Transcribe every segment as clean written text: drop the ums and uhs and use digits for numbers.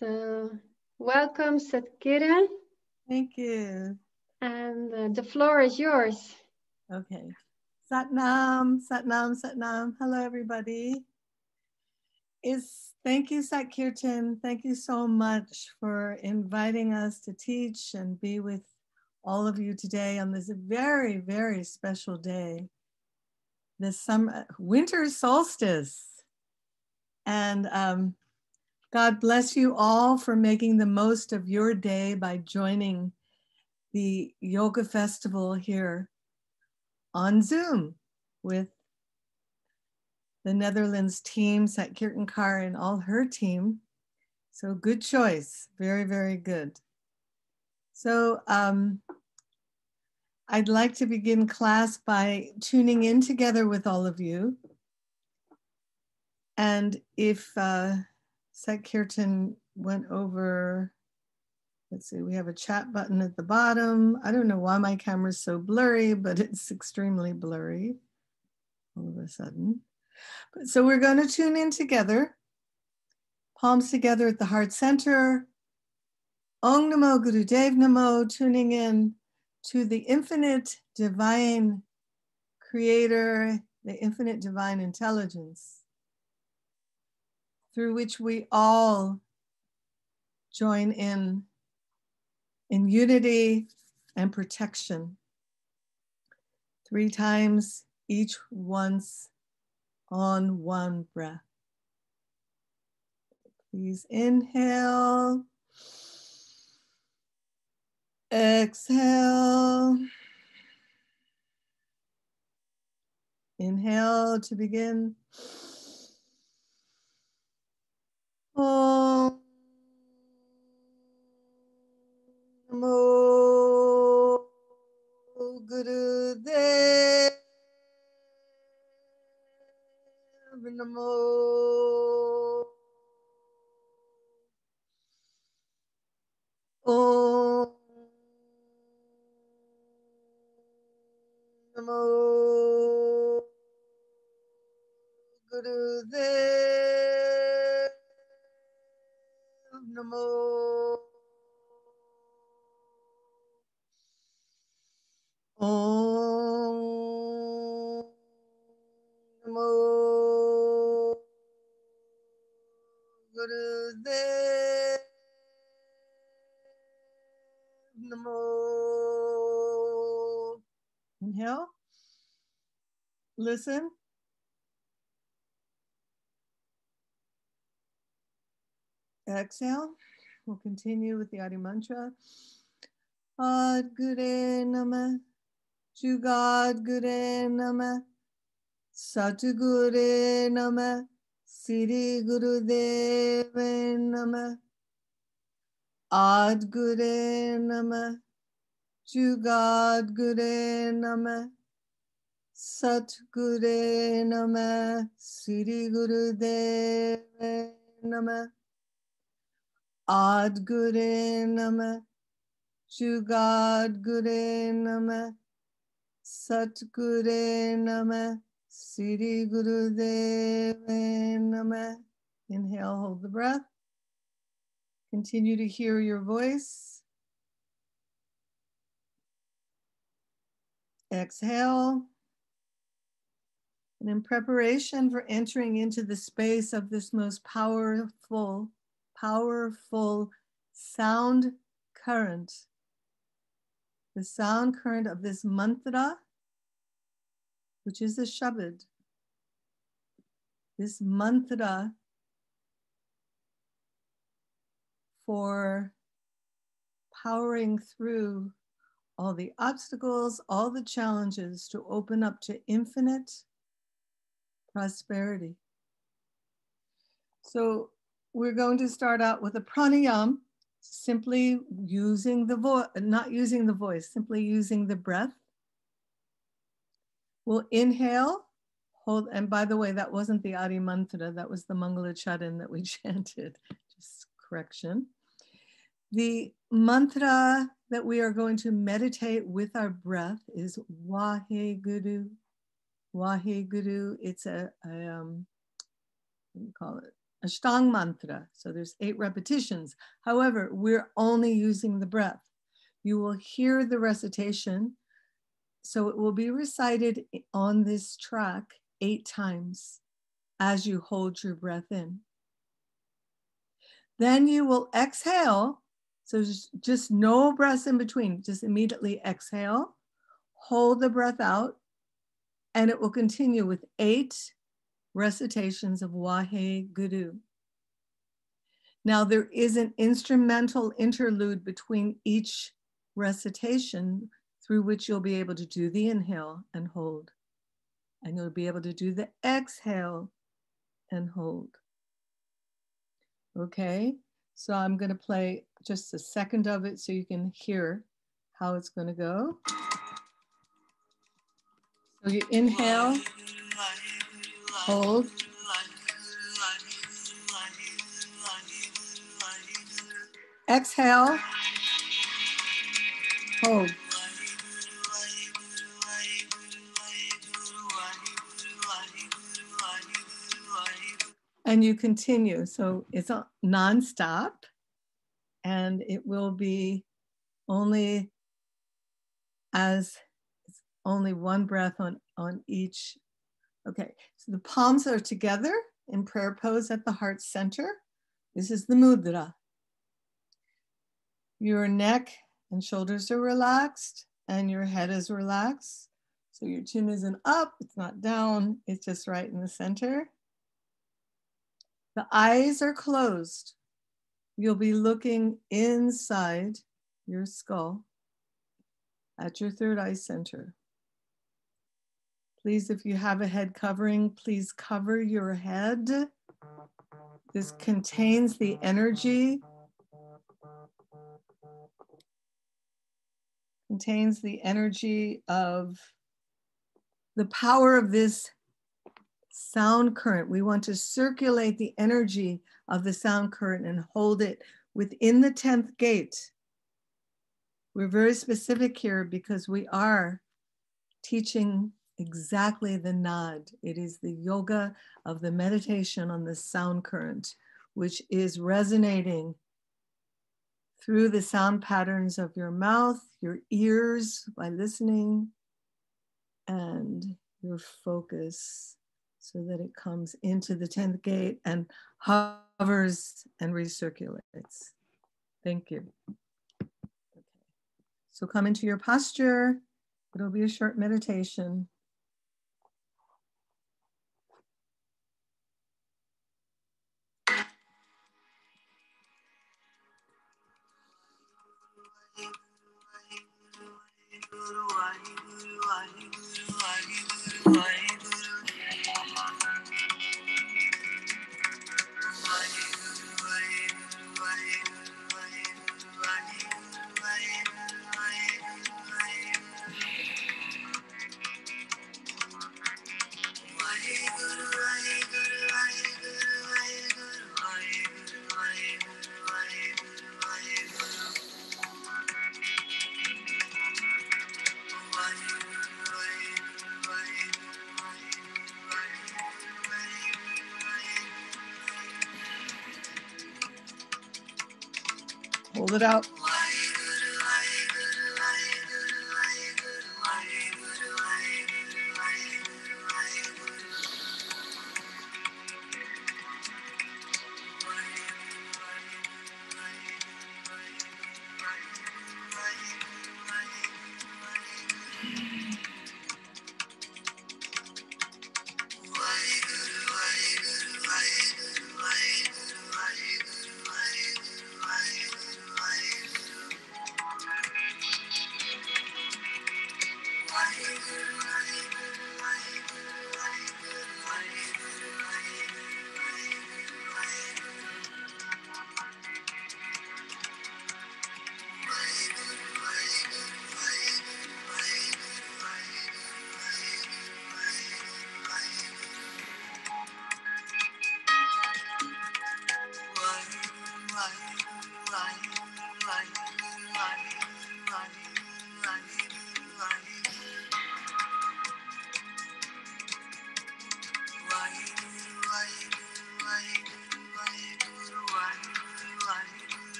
So, welcome, Satkirin, Thank you. and the floor is yours. Okay. Satnam, Satnam, Satnam. Hello, everybody. Thank you, Satkirtan. Thank you so much for inviting us to teach and be with all of you today on this very, very special day, this summer winter solstice. And God bless you all for making the most of your day by joining the yoga festival here on Zoom with the Netherlands team, Satkirin Kaur and all her team. So good choice, very, very good. So I'd like to begin class by tuning in together with all of you. And if Satkirtan went over, let's see, we have a chat button at the bottom. I don't know why my camera's so blurry, but it's extremely blurry all of a sudden. So we're going to tune in together, palms together at the heart center. Om Namo Guru Dev Namo, tuning in to the infinite divine creator, the infinite divine intelligence, through which we all join in unity and protection. 3 times each once on one breath. Please inhale, exhale. Inhale to begin. Om Namo Guru Dev Namo. Om Namo Guru Dev Namo. Om Namo Guru Dev Namo. Inhale. Listen. Exhale. We'll continue with the Adi Mantra. Ad Gure Namah, Jugad Gure Namah, Satgure Namah, Siri Guru Deve Namah. Ad Gure Namah, Jugad Gure Namah, Satgure Namah, Siri Guru Deve Namah. Ad Gure Namah, Jugad Gure Namah, Satgure Namah, Siri Guru Deve Namah. Inhale, hold the breath. Continue to hear your voice. Exhale. And in preparation for entering into the space of this most powerful sound current, the sound current of this mantra, which is a Shabad. This mantra for powering through all the obstacles, all the challenges to open up to infinite prosperity. So we're going to start out with a pranayam, simply using the voice, not using the voice, simply using the breath. We'll inhale, hold, and by the way, that wasn't the Adi Mantra, that was the Mangala Charan that we chanted, just correction. The mantra that we are going to meditate with our breath is Waheguru. Waheguru, it's what do you call it? Ashtang mantra. So there's 8 repetitions. However, we're only using the breath. You will hear the recitation. So it will be recited on this track 8 times as you hold your breath in. Then you will exhale. So just no breaths in between. Just immediately exhale, hold the breath out, and it will continue with 8 recitations of Wahe Guru. Now there is an instrumental interlude between each recitation through which you'll be able to do the inhale and hold. And you'll be able to do the exhale and hold. Okay, so I'm going to play just a second of it so you can hear how it's going to go. So you inhale, hold, exhale, hold. And you continue. So it's non-stop, and it will be only one breath on each. Okay, so the palms are together in prayer pose at the heart center. This is the mudra. Your neck and shoulders are relaxed and your head is relaxed. So your chin isn't up, it's not down, it's just right in the center. The eyes are closed. You'll be looking inside your skull at your third eye center. Please, if you have a head covering, please cover your head. This contains the energy, of the power of this sound current. We want to circulate the energy of the sound current and hold it within the 10th gate. We're very specific here because we are teaching exactly the Naad. It is the yoga of the meditation on the sound current, which is resonating through the sound patterns of your mouth, your ears by listening, and your focus, so that it comes into the 10th gate and hovers and recirculates. Thank you. Okay. So come into your posture. It'll be a short meditation. Hold it out.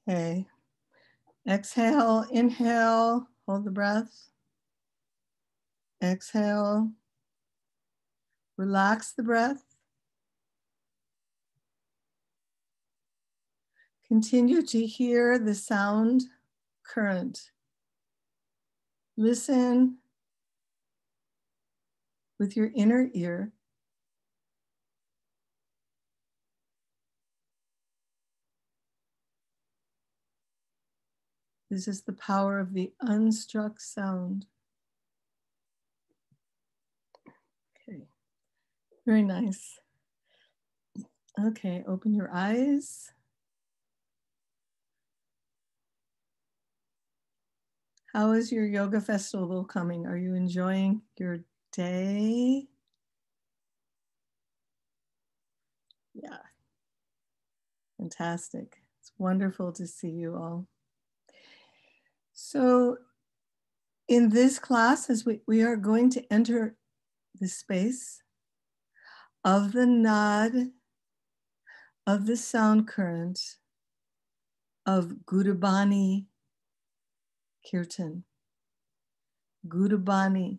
Okay. Exhale, inhale, hold the breath. Exhale, relax the breath. Continue to hear the sound current. Listen with your inner ear. This is the power of the unstruck sound. Okay, very nice. Okay, open your eyes. How is your yoga festival coming? Are you enjoying your day? Yeah, fantastic. It's wonderful to see you all. So in this class, as we are going to enter the space of the Naad, of the sound current, of Gurbani Kirtan. Gurbani,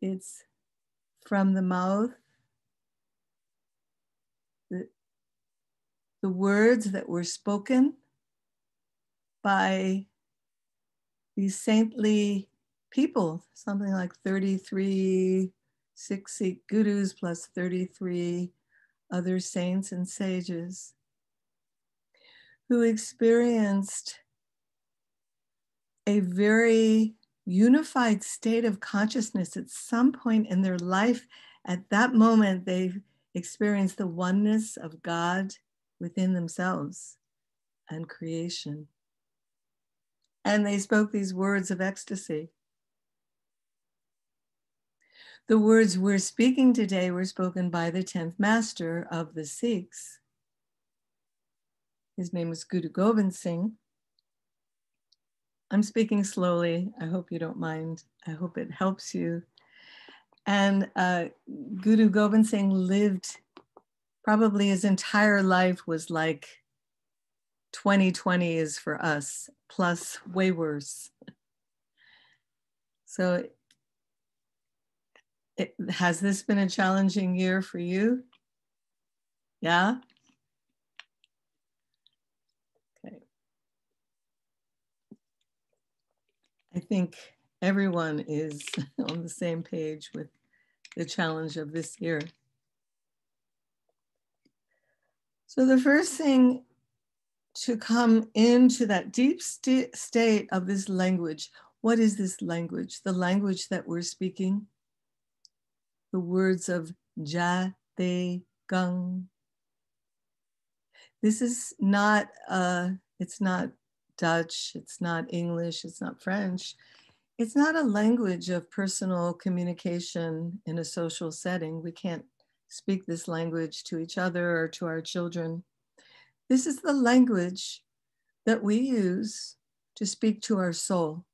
it's from the mouth, the words that were spoken by these saintly people, something like 33 Sikh gurus plus 33 other saints and sages who experienced a very unified state of consciousness at some point in their life. At that moment, they experienced the oneness of God within themselves and creation. And they spoke these words of ecstasy. The words we're speaking today were spoken by the 10th master of the Sikhs. His name is Guru Gobind Singh. I'm speaking slowly. I hope you don't mind. I hope it helps you. And Guru Gobind Singh lived, probably his entire life was like 2020 is for us, plus way worse. So has this been a challenging year for you? Yeah? Okay. I think everyone is on the same page with the challenge of this year. So the first thing to come into that deep state of this language, what is this language? The language that we're speaking, the words of Ja, Te, Gung. This is not, it's not Dutch, it's not English, it's not French. It's not a language of personal communication in a social setting. We can't speak this language to each other or to our children. This is the language that we use to speak to our soul.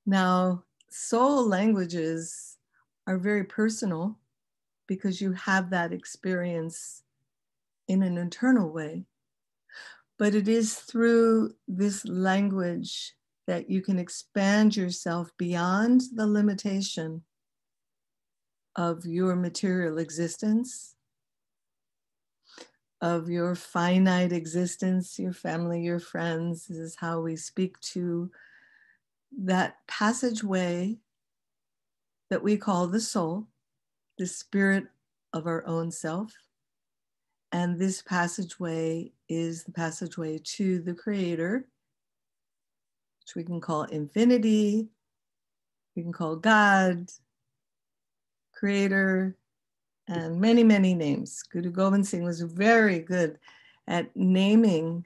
Now, soul languages are very personal because you have that experience in an internal way. But it is through this language that you can expand yourself beyond the limitation of your material existence, of your finite existence, your family, your friends. This is how we speak to that passageway that we call the soul, the spirit of our own self. And this passageway is the passageway to the Creator, which we can call infinity, we can call God, Creator, and many, many names. Guru Gobind Singh was very good at naming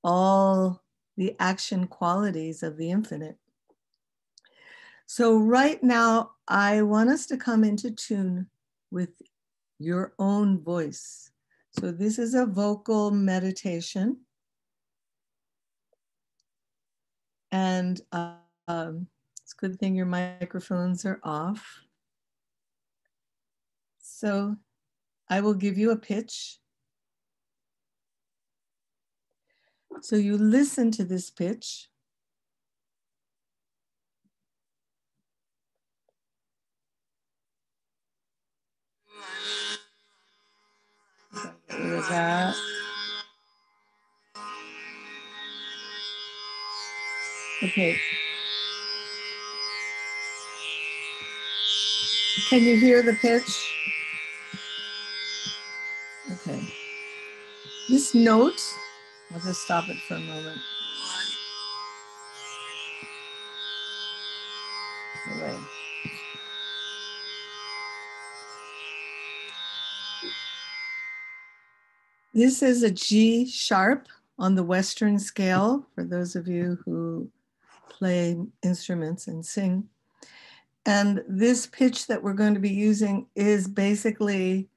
all the action qualities of the infinite. So right now, I want us to come into tune with your own voice. So this is a vocal meditation. And it's a good thing your microphones are off. So I will give you a pitch. So you listen to this pitch. Get rid of that. Okay. Can you hear the pitch? Okay. This note, I'll just stop it for a moment. Away. This is a G sharp on the Western scale, for those of you who play instruments and sing. And this pitch that we're going to be using is basically,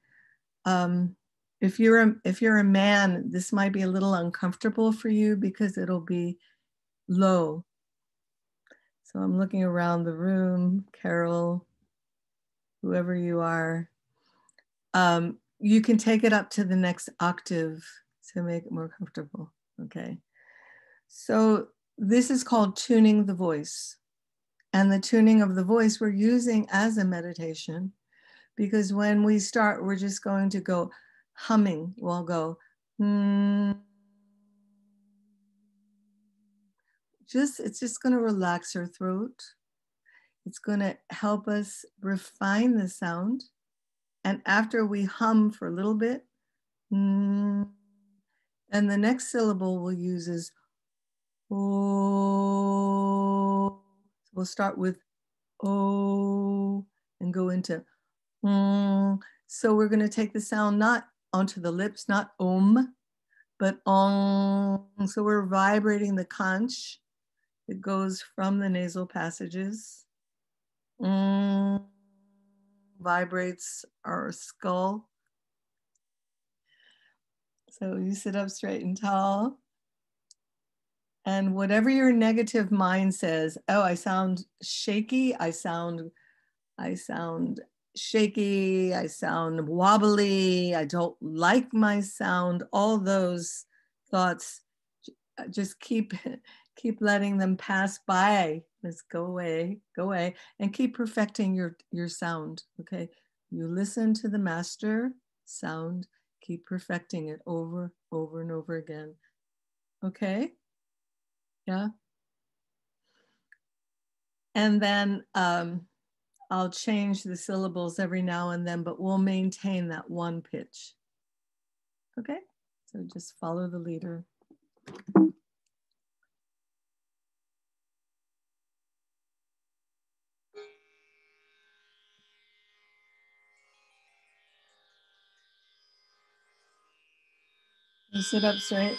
if you're a man, this might be a little uncomfortable for you because it'll be low. So I'm looking around the room, Carol, whoever you are. You can take it up to the next octave to make it more comfortable, okay? So this is called tuning the voice. And the tuning of the voice we're using as a meditation, because when we start, we're just going to go humming. We'll go, it's just going to relax our throat. It's going to help us refine the sound. And after we hum for a little bit, and the next syllable we'll use is oh. So we'll start with oh and go into So we're going to take the sound not onto the lips, not but om. So we're vibrating the conch that goes from the nasal passages. Vibrates our skull. So you sit up straight and tall. And whatever your negative mind says, oh, I sound shaky, I sound shaky, I sound wobbly, I don't like my sound, all those thoughts, just keep letting them pass by. Let's go away, and keep perfecting your sound, okay? You listen to the master sound, keep perfecting it over and over again, okay? Yeah. And then I'll change the syllables every now and then, but we'll maintain that one pitch. Okay, so just follow the leader. You sit up straight.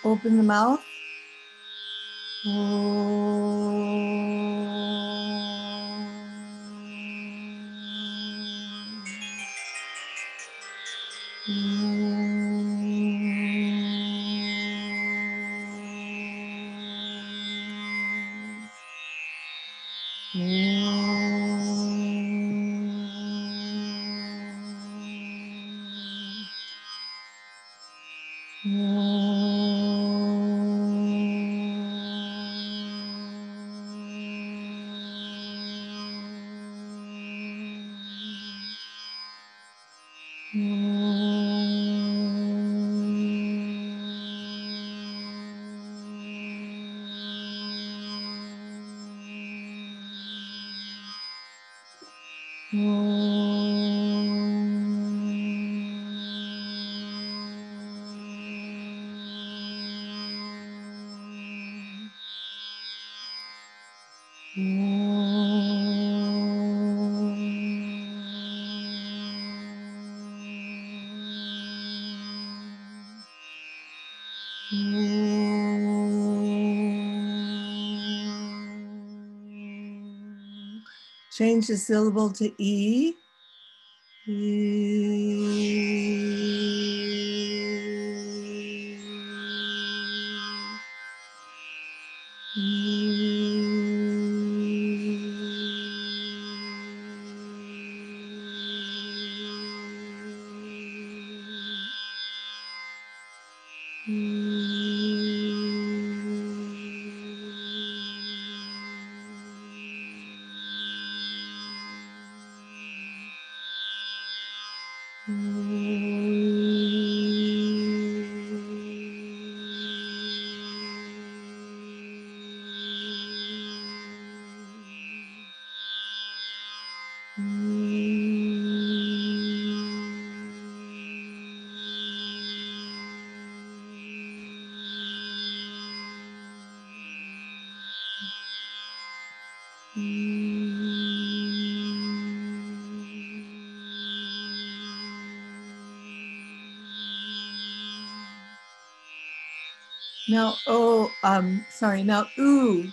Open the mouth. Change the syllable to E. Now, sorry, now, ooh.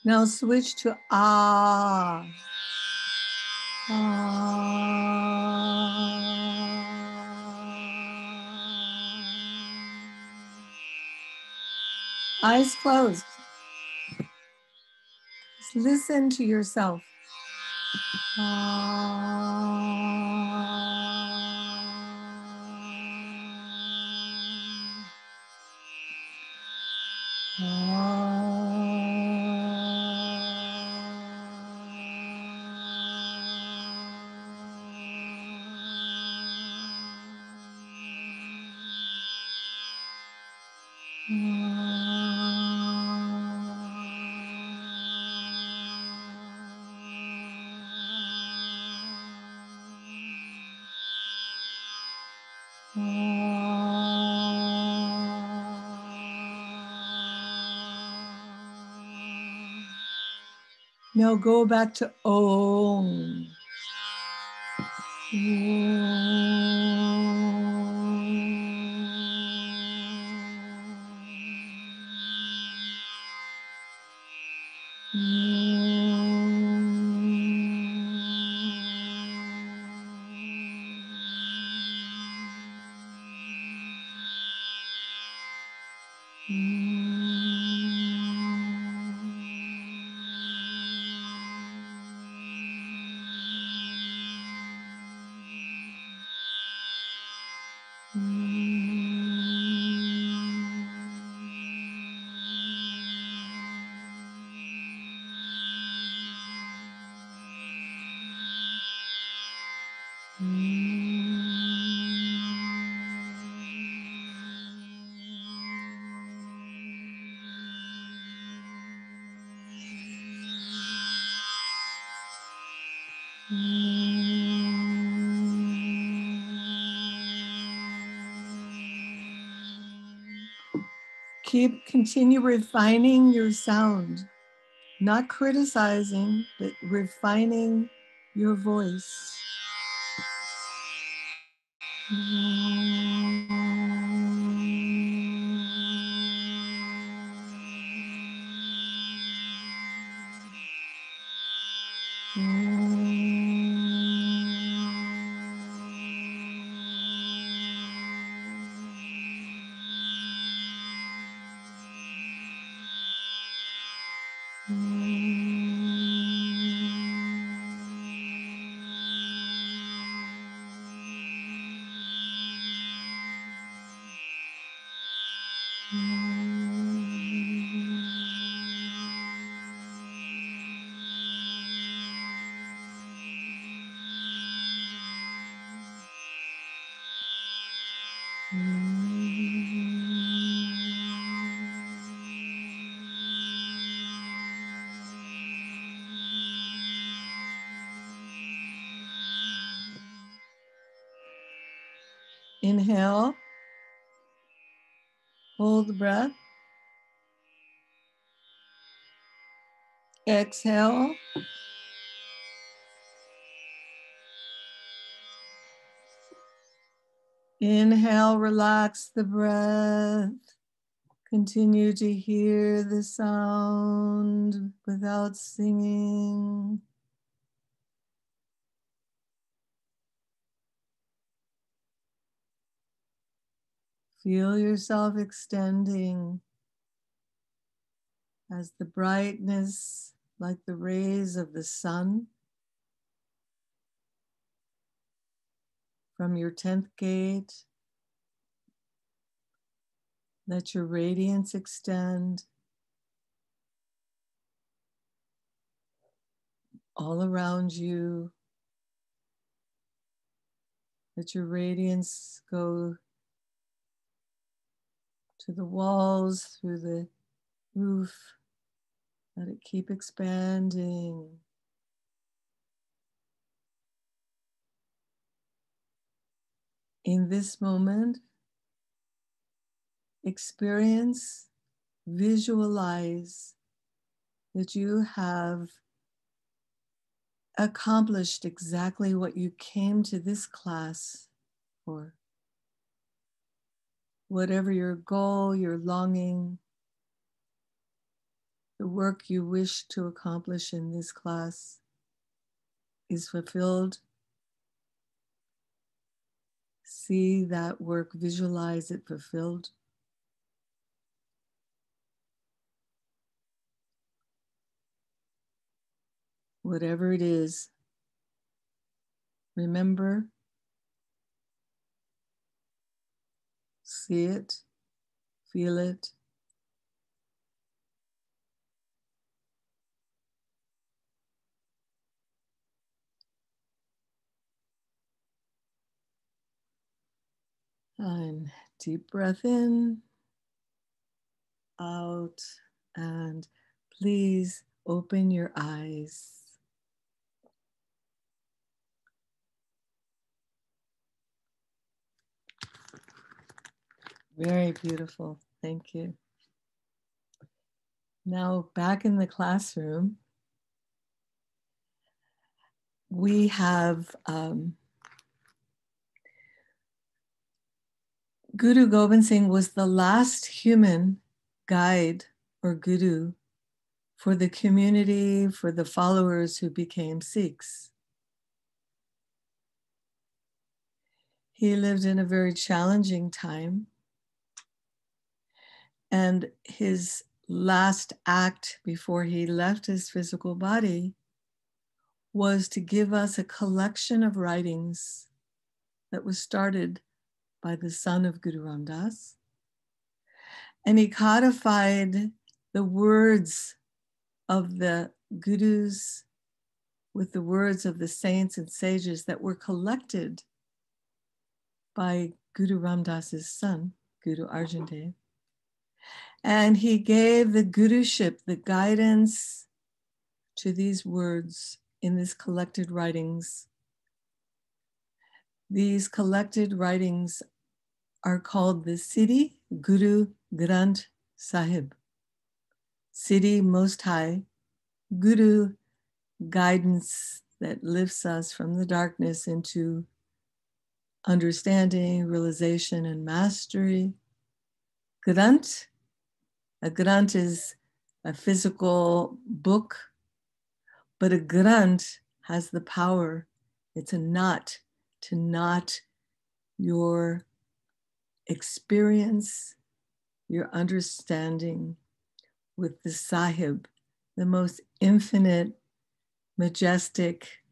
Now switch to ah. Eyes closed. Just listen to yourself. Now go back to Om. Continue refining your sound, not criticizing, but refining your voice. Inhale, hold the breath. Exhale. Inhale, relax the breath. Continue to hear the sound without singing. Feel yourself extending as the brightness, like the rays of the sun, from your 10th gate. Let your radiance extend all around you. Let your radiance go to the walls, through the roof. Let it keep expanding. In this moment, experience, visualize that you have accomplished exactly what you came to this class for. Whatever your goal, your longing, the work you wish to accomplish in this class is fulfilled. See that work, visualize it fulfilled. Whatever it is, remember, see it, feel it. And deep breath in, out, and please open your eyes. Very beautiful. Thank you. Now back in the classroom, we have Guru Gobind Singh was the last human guide or guru for the community, for the followers who became Sikhs. He lived in a very challenging time, and his last act before he left his physical body was to give us a collection of writings that was started by the son of Guru Ram Das. And he codified the words of the gurus with the words of the saints and sages that were collected by Guru Ram Das's son, Guru Arjan Dev. And he gave the guruship, the guidance to these words in this collected writings. These collected writings are called the Siddhi Guru Granth Sahib. Siddhi, Most High, Guru, guidance that lifts us from the darkness into understanding, realization, and mastery. Granth, a Granth is a physical book, but a Granth has the power. It's a knot to knot your experience, your understanding with the Sahib, the most infinite, majestic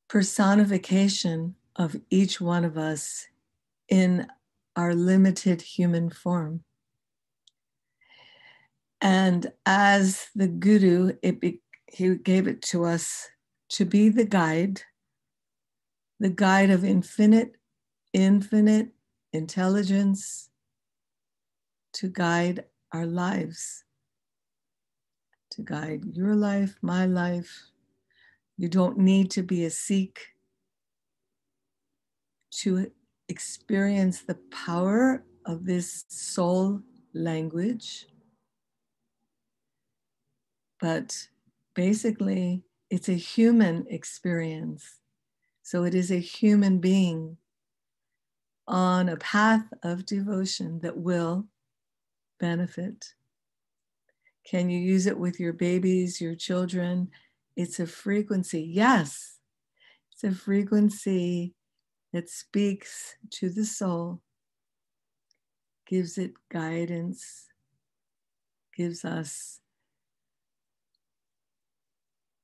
personification of each one of us in our limited human form. And as the Guru, he gave it to us to be the guide of infinite intelligence, to guide our lives, to guide your life, my life. You don't need to be a Sikh to experience the power of this soul language. But basically, it's a human experience. So it is a human being on a path of devotion that will benefit. Can you use it with your babies, your children? It's a frequency. Yes, it's a frequency that speaks to the soul, gives it guidance, gives us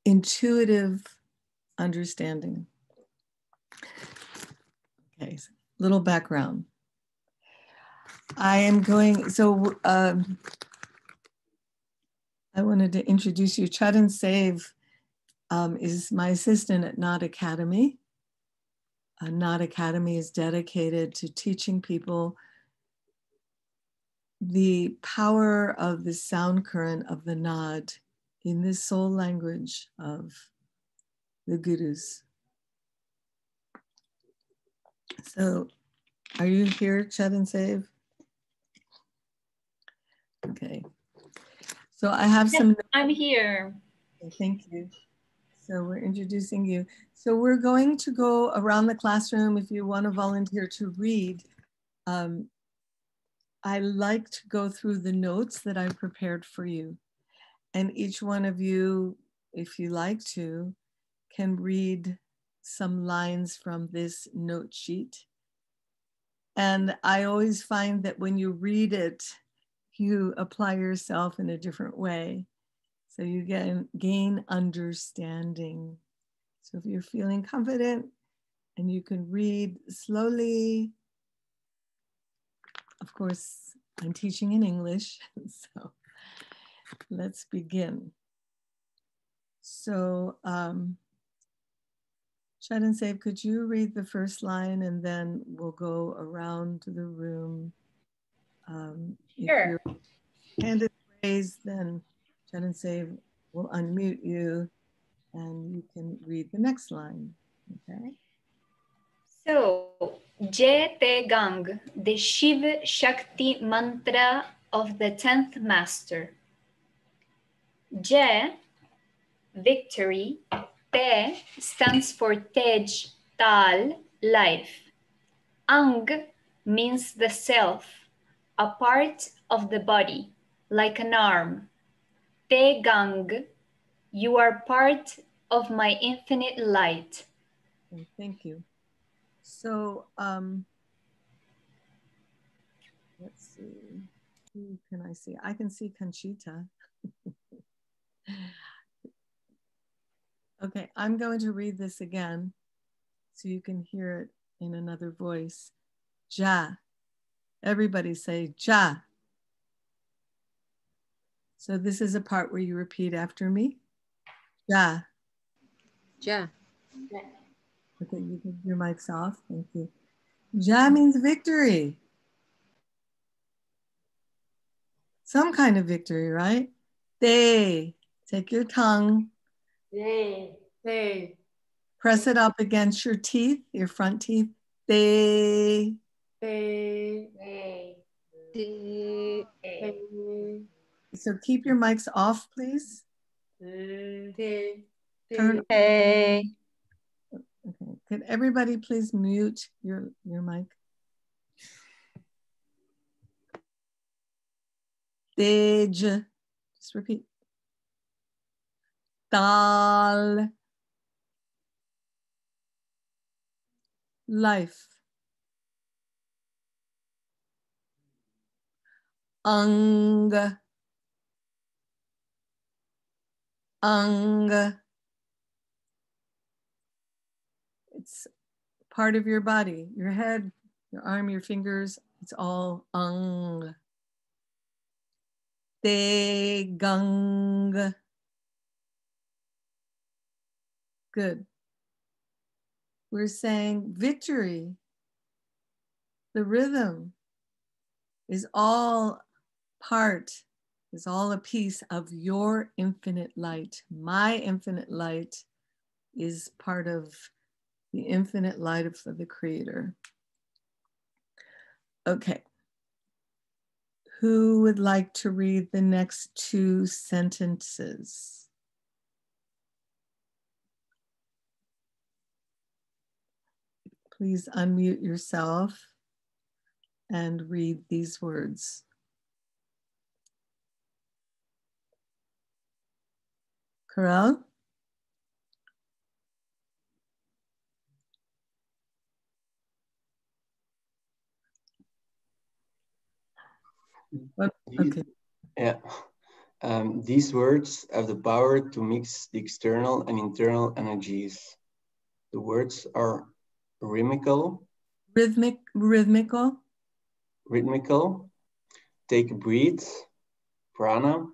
intuitive understanding. Okay, so little background. I wanted to introduce you. Chant Save is my assistant at Naad Academy. Naad Academy is dedicated to teaching people the power of the sound current of the Naad in the soul language of the Gurus. So, are you here, Chant Save? Okay. So I have some. I'm here. Thank you. So we're introducing you. So we're going to go around the classroom. If you want to volunteer to read, I like to go through the notes that I prepared for you. And each one of you, if you like to, can read some lines from this note sheet. And I always find that when you read it, you apply yourself in a different way. So you gain understanding. So if you're feeling confident and you can read slowly, of course, I'm teaching in English, so let's begin. So, Chant Save, could you read the first line and then we'll go around the room. Sure. If your hand is raised, then Chant Save will unmute you and you can read the next line, okay? So, Jai Te Gang, the Shiv Shakti mantra of the 10th master. Jai, victory. Te stands for Tej, Tal, life. Ang means the self, a part of the body, like an arm. Te Gang, you are part of my infinite light. Okay, thank you. So, let's see. Who can I see? I can see Conchita. Okay, I'm going to read this again so you can hear it in another voice. Ja. Everybody say Ja. So this is a part where you repeat after me. Ja. Ja. Okay, you can your mic's off. Thank you. Ja means victory. Some kind of victory, right? Te Take your tongue. Te. Press it up against your teeth, your front teeth. Te. Te. Te. Te. So keep your mics off, please. Te. Turn. Hey. Okay. Could everybody please mute your mic? Tej. Just repeat. Tal. Life. Ang. Ang. It's part of your body, your head, your arm, your fingers. It's all ang. Te gang. Good. We're saying victory. The rhythm is all part, is all a piece of your infinite light. My infinite light is part of the infinite light of the Creator. Okay. Who would like to read the next 2 sentences? Please unmute yourself and read these words. Carol? Okay. Yeah. These words have the power to mix the external and internal energies. The words are rhythmical. Rhythmical. Take a breath. Prana.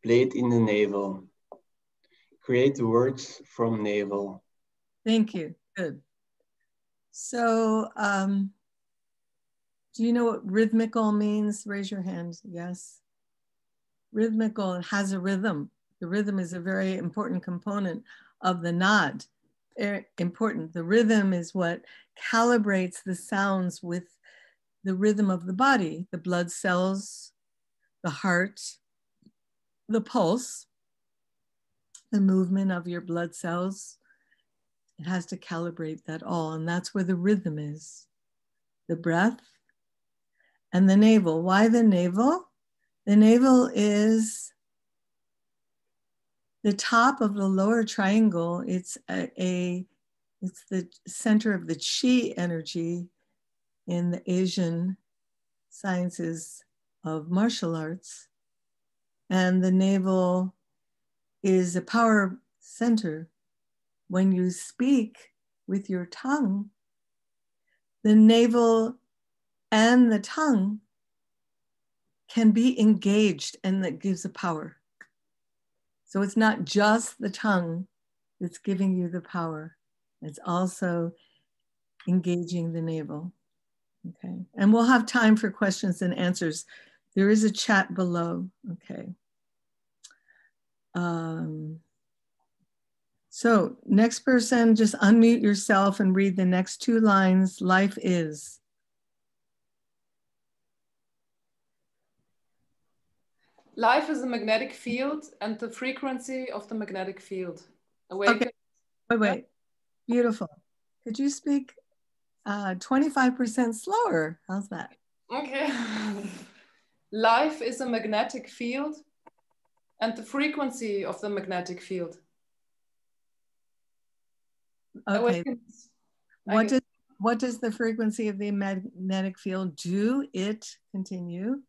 Play it in the navel. Create the words from navel. Thank you. Good. So, do you know what rhythmical means? Raise your hand. Yes. Rhythmical has a rhythm. The rhythm is a very important component of the Naad. Very important. The rhythm is what calibrates the sounds with the rhythm of the body, the blood cells, the heart, the pulse, the movement of your blood cells. It has to calibrate that all, and that's where the rhythm is. The breath and the navel. Why the navel? The navel is the top of the lower triangle. It's it's the center of the chi energy in the Asian sciences of martial arts. And the navel is a power center. When you speak with your tongue, the navel and the tongue can be engaged, and that gives a power. So it's not just the tongue that's giving you the power. It's also engaging the navel. Okay. And we'll have time for questions and answers. There is a chat below. Okay. So next person, just unmute yourself and read the next 2 lines. Life is. Life is a magnetic field and the frequency of the magnetic field. Awaken. Okay. Wait. Beautiful. Could you speak 25% slower? How's that? Okay. Life is a magnetic field and the frequency of the magnetic field. Okay. Awakens. What does the frequency of the magnetic field do? It continue.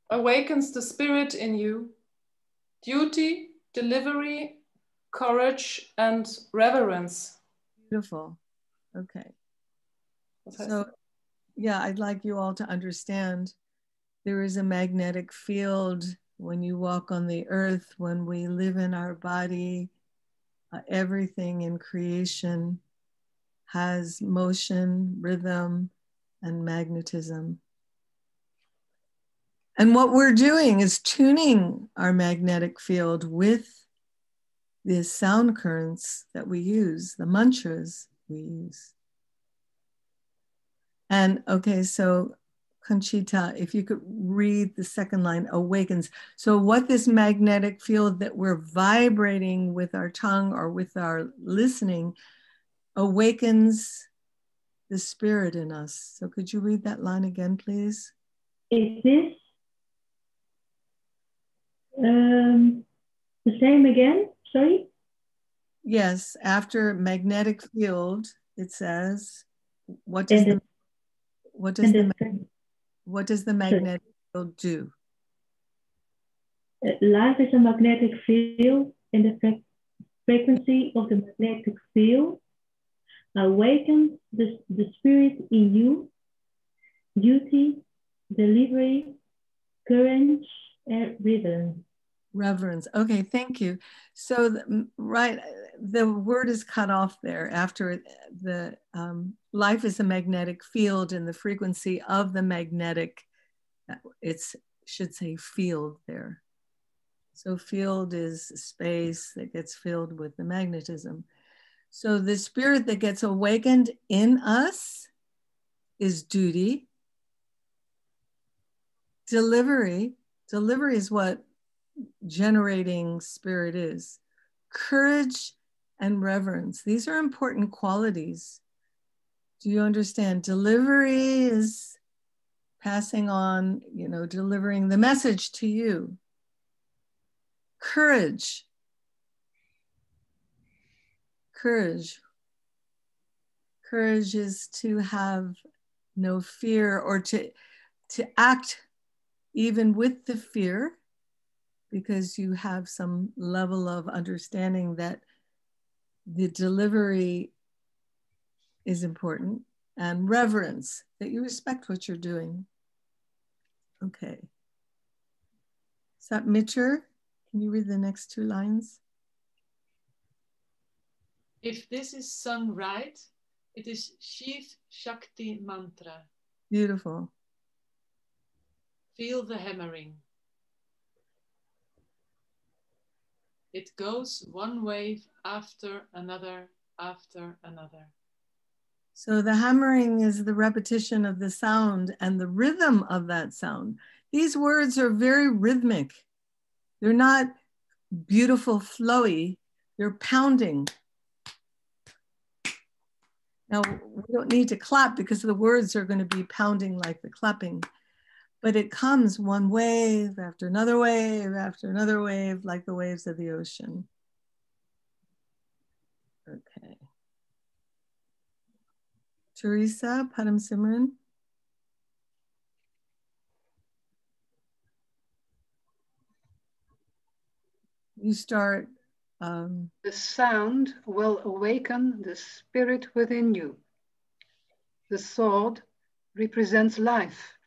Awakens the spirit in you. Duty, delivery, courage, and reverence. Beautiful. Okay. So, yeah, I'd like you all to understand there is a magnetic field when you walk on the earth, when we live in our body. Everything in creation has motion, rhythm, and magnetism. And what we're doing is tuning our magnetic field with the sound currents that we use, the mantras we use. And okay, so Conchita, if you could read the second line, awakens. So what this magnetic field that we're vibrating with our tongue or with our listening awakens the spirit in us. So could you read that line again, please? Is this the same again? Sorry? Yes, after magnetic field, it says, what does the magnetic field do? Life is a magnetic field, and the frequency of the magnetic field awakens the spirit in you, duty, delivery, courage, and rhythm. Reverence. Okay, thank you. So, the word is cut off there after the life is a magnetic field, and the frequency of the magnetic, should say field there. So field is space that gets filled with the magnetism. So the spirit that gets awakened in us is duty. Delivery is what generating spirit is. Courage and reverence. These are important qualities. Do you understand? Delivery is passing on, delivering the message to you. Courage. Courage is to have no fear, or to act even with the fear, because you have some level of understanding that the delivery is important, and reverence, that you respect what you're doing. Okay. Satmicher, can you read the next two lines? If this is sung right, it is Shiv Shakti mantra. Beautiful. Feel the hammering. It goes one wave after another, after another. So the hammering is the repetition of the sound and the rhythm of that sound. These words are very rhythmic. They're not beautiful, flowy. They're pounding. Now, we don't need to clap because the words are going to be pounding like the clapping. But it comes one wave after another wave after another wave, like the waves of the ocean. Okay. Teresa, Padam Simran. You start. The sound will awaken the spirit within you. The sword represents life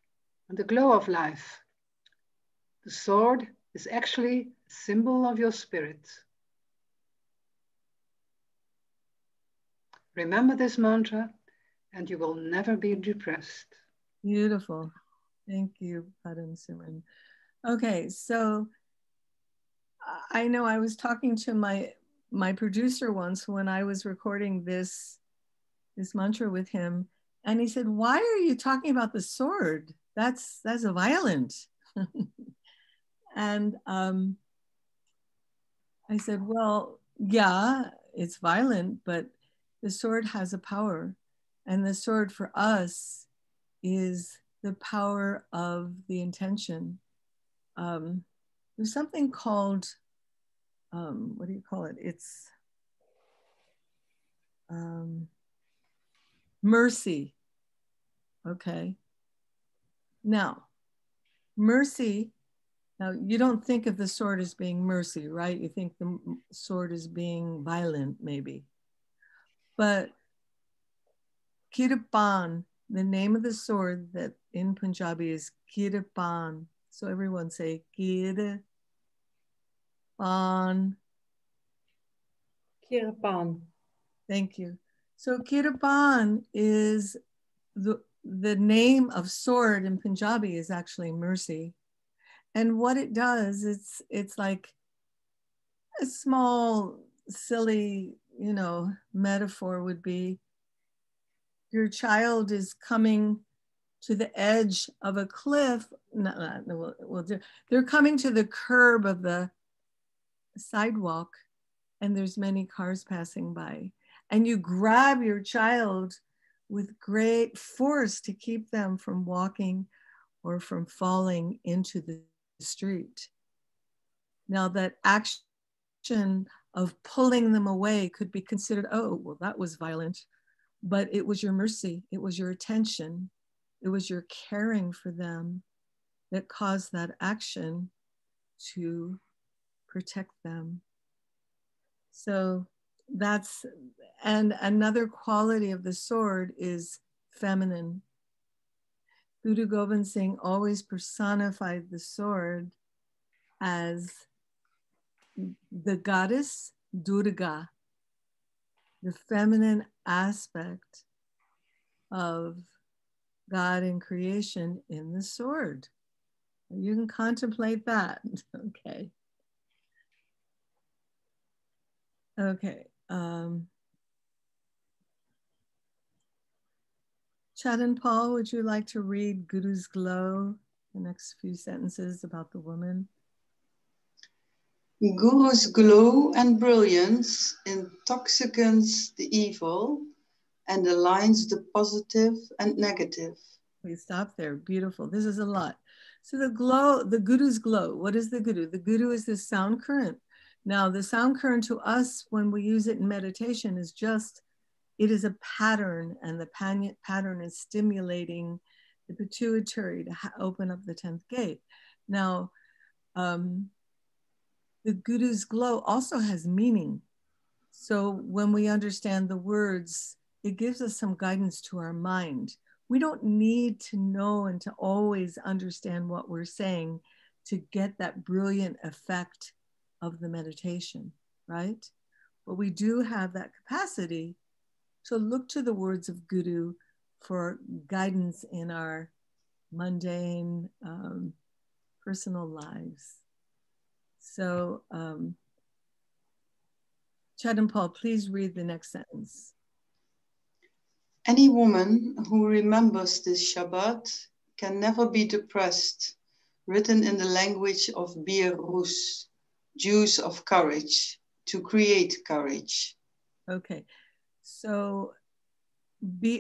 and the glow of life. The sword is actually a symbol of your spirit. Remember this mantra and you will never be depressed. Beautiful. Thank you, Padam Simran. Okay, so I know I was talking to my producer once when I was recording this mantra with him, and he said, "Why are you talking about the sword? That's a violent." And I said, "Well, yeah, it's violent, but the sword has a power, and the sword for us is the power of the intention." There's something called, what do you call it? It's mercy. Okay. Now, mercy, now you don't think of the sword as being mercy, right? You think the sword as being violent, maybe. But Kirtan, the name of the sword that in Punjabi is Kirtan. So everyone say Kirtan. Kirtan. Thank you. So Kirtan is the name of sword in Punjabi is actually mercy. And what it does, it's like a small, silly, you know, metaphor would be your child is coming to the edge of a cliff. They're coming to the curb of the sidewalk and there's many cars passing by. And you grab your child with great force to keep them from walking or from falling into the street. Now that action of pulling them away could be considered, oh, well, that was violent, but it was your mercy, it was your attention, it was your caring for them that caused that action to protect them. So that's, and another quality of the sword is feminine. Guru Gobind Singh always personified the sword as the goddess Durga, the feminine aspect of God and creation in the sword. You can contemplate that. Okay. Okay. Chant and Paul, would you like to read Guru's glow, the next few sentences about the woman? Guru's glow and brilliance intoxicates the evil and aligns the positive and negative. Please stop there. Beautiful. This is a lot. So the glow, the Guru's glow. What is the Guru? The Guru is the sound current. Now, the sound current to us, when we use it in meditation, is just, it is a pattern, and the pattern is stimulating the pituitary to open up the 10th gate. Now, the Guru's glow also has meaning. So when we understand the words, it gives us some guidance to our mind. We don't need to know and to always understand what we're saying to get that brilliant effect of the meditation, right? But we do have that capacity to look to the words of Guru for guidance in our mundane personal lives. So, Chant and Paul, please read the next sentence. Any woman who remembers this Shabad can never be depressed, written in the language of Bir Rus, juice of courage, to create courage. Okay, so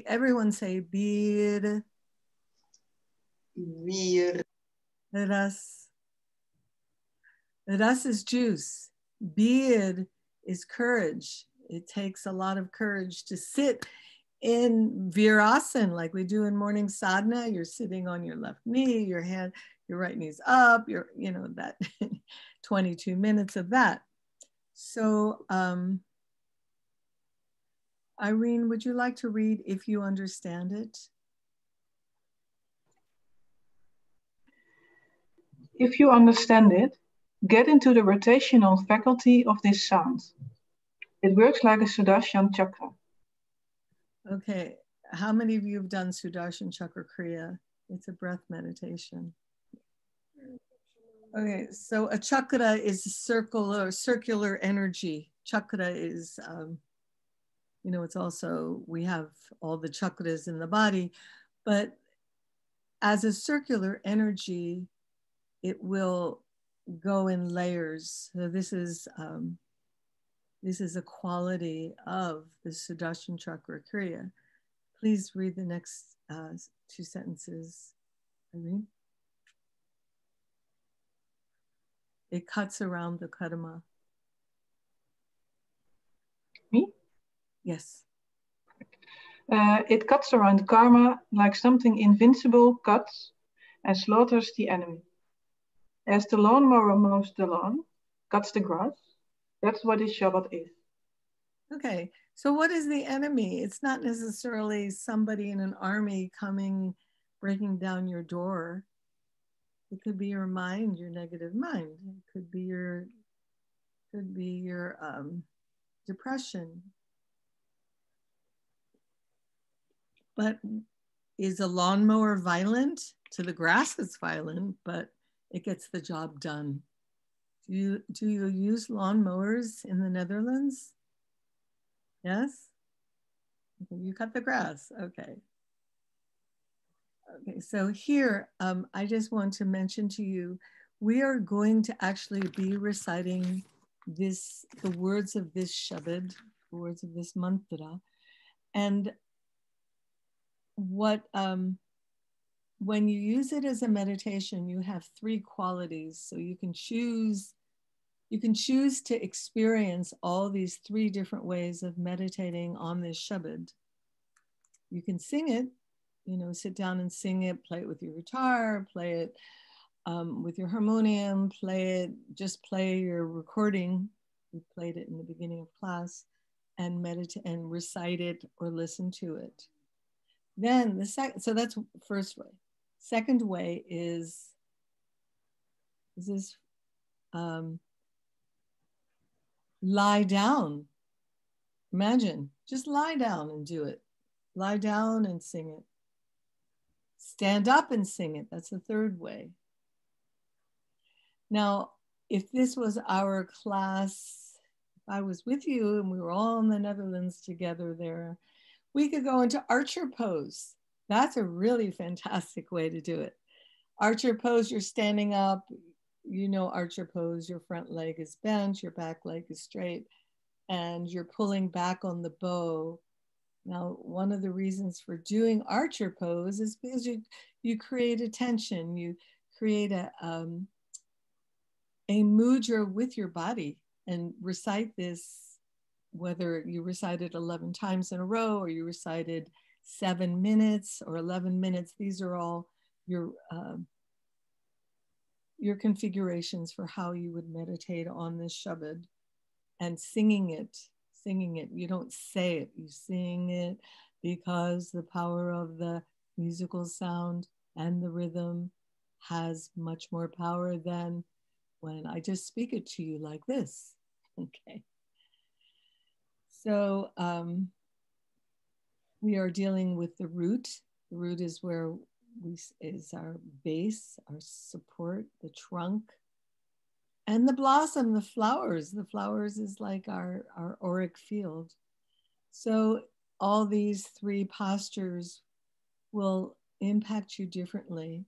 everyone say Bir Ras. Ras is juice. Bir is courage. It takes a lot of courage to sit in Virasana, like we do in morning sadhana. You're sitting on your left knee, your right knee's up, you know, that 22 minutes of that. So, Irene, would you like to read If You Understand It? If you understand it, get into the rotational faculty of this sound. It works like a Sudarshan chakra. Okay, how many of you have done Sudarshan Chakra Kriya? It's a breath meditation. Okay, so a chakra is circular energy. Chakra is, you know, it's also, we have all the chakras in the body, but as a circular energy, it will go in layers. So this is a quality of the Sudarshan Chakra Kriya. Please read the next 2 sentences, Irene. It cuts around the karma. Me? Yes. It cuts around karma like something invincible cuts and slaughters the enemy. As the lawnmower mows the lawn, cuts the grass, that's what this Shabbat is. Okay, so what is the enemy? It's not necessarily somebody in an army coming, breaking down your door. It could be your mind, your negative mind. It could be your depression. But is a lawnmower violent? To the grass it's violent, but it gets the job done. Do you use lawnmowers in the Netherlands? Yes? You cut the grass, okay. Okay, so here, I just want to mention to you, we are going to actually be reciting the words of this Shabad, the words of this mantra. And what, when you use it as a meditation, you have 3 qualities. So you can choose to experience all these 3 different ways of meditating on this Shabad. You can sing it, you know, sit down and sing it, play it with your guitar, play it with your harmonium, just play your recording. We played it in the beginning of class, and meditate and recite it or listen to it. Then so that's first way. Second way is this lie down. Imagine, just lie down and do it. Lie down and sing it. Stand up and sing it. That's the third way. Now, if this was our class, if I was with you and we were all in the Netherlands together there, we could go into archer pose. That's a really fantastic way to do it. Archer pose, you're standing up, you know, archer pose, your front leg is bent, your back leg is straight, and you're pulling back on the bow. Now, one of the reasons for doing archer pose is because you create a tension, you create a mudra with your body, and recite this, whether you recite it 11 times in a row or you recited 7 minutes or 11 minutes. These are all your configurations for how you would meditate on this Shabad. And singing it, you don't say it, you sing it, because the power of the musical sound and the rhythm has much more power than when I just speak it to you like this. Okay. So we are dealing with the root. The root is where is our base, our support, the trunk, and the blossom, the flowers. The flowers is like our auric field. So all these 3 postures will impact you differently.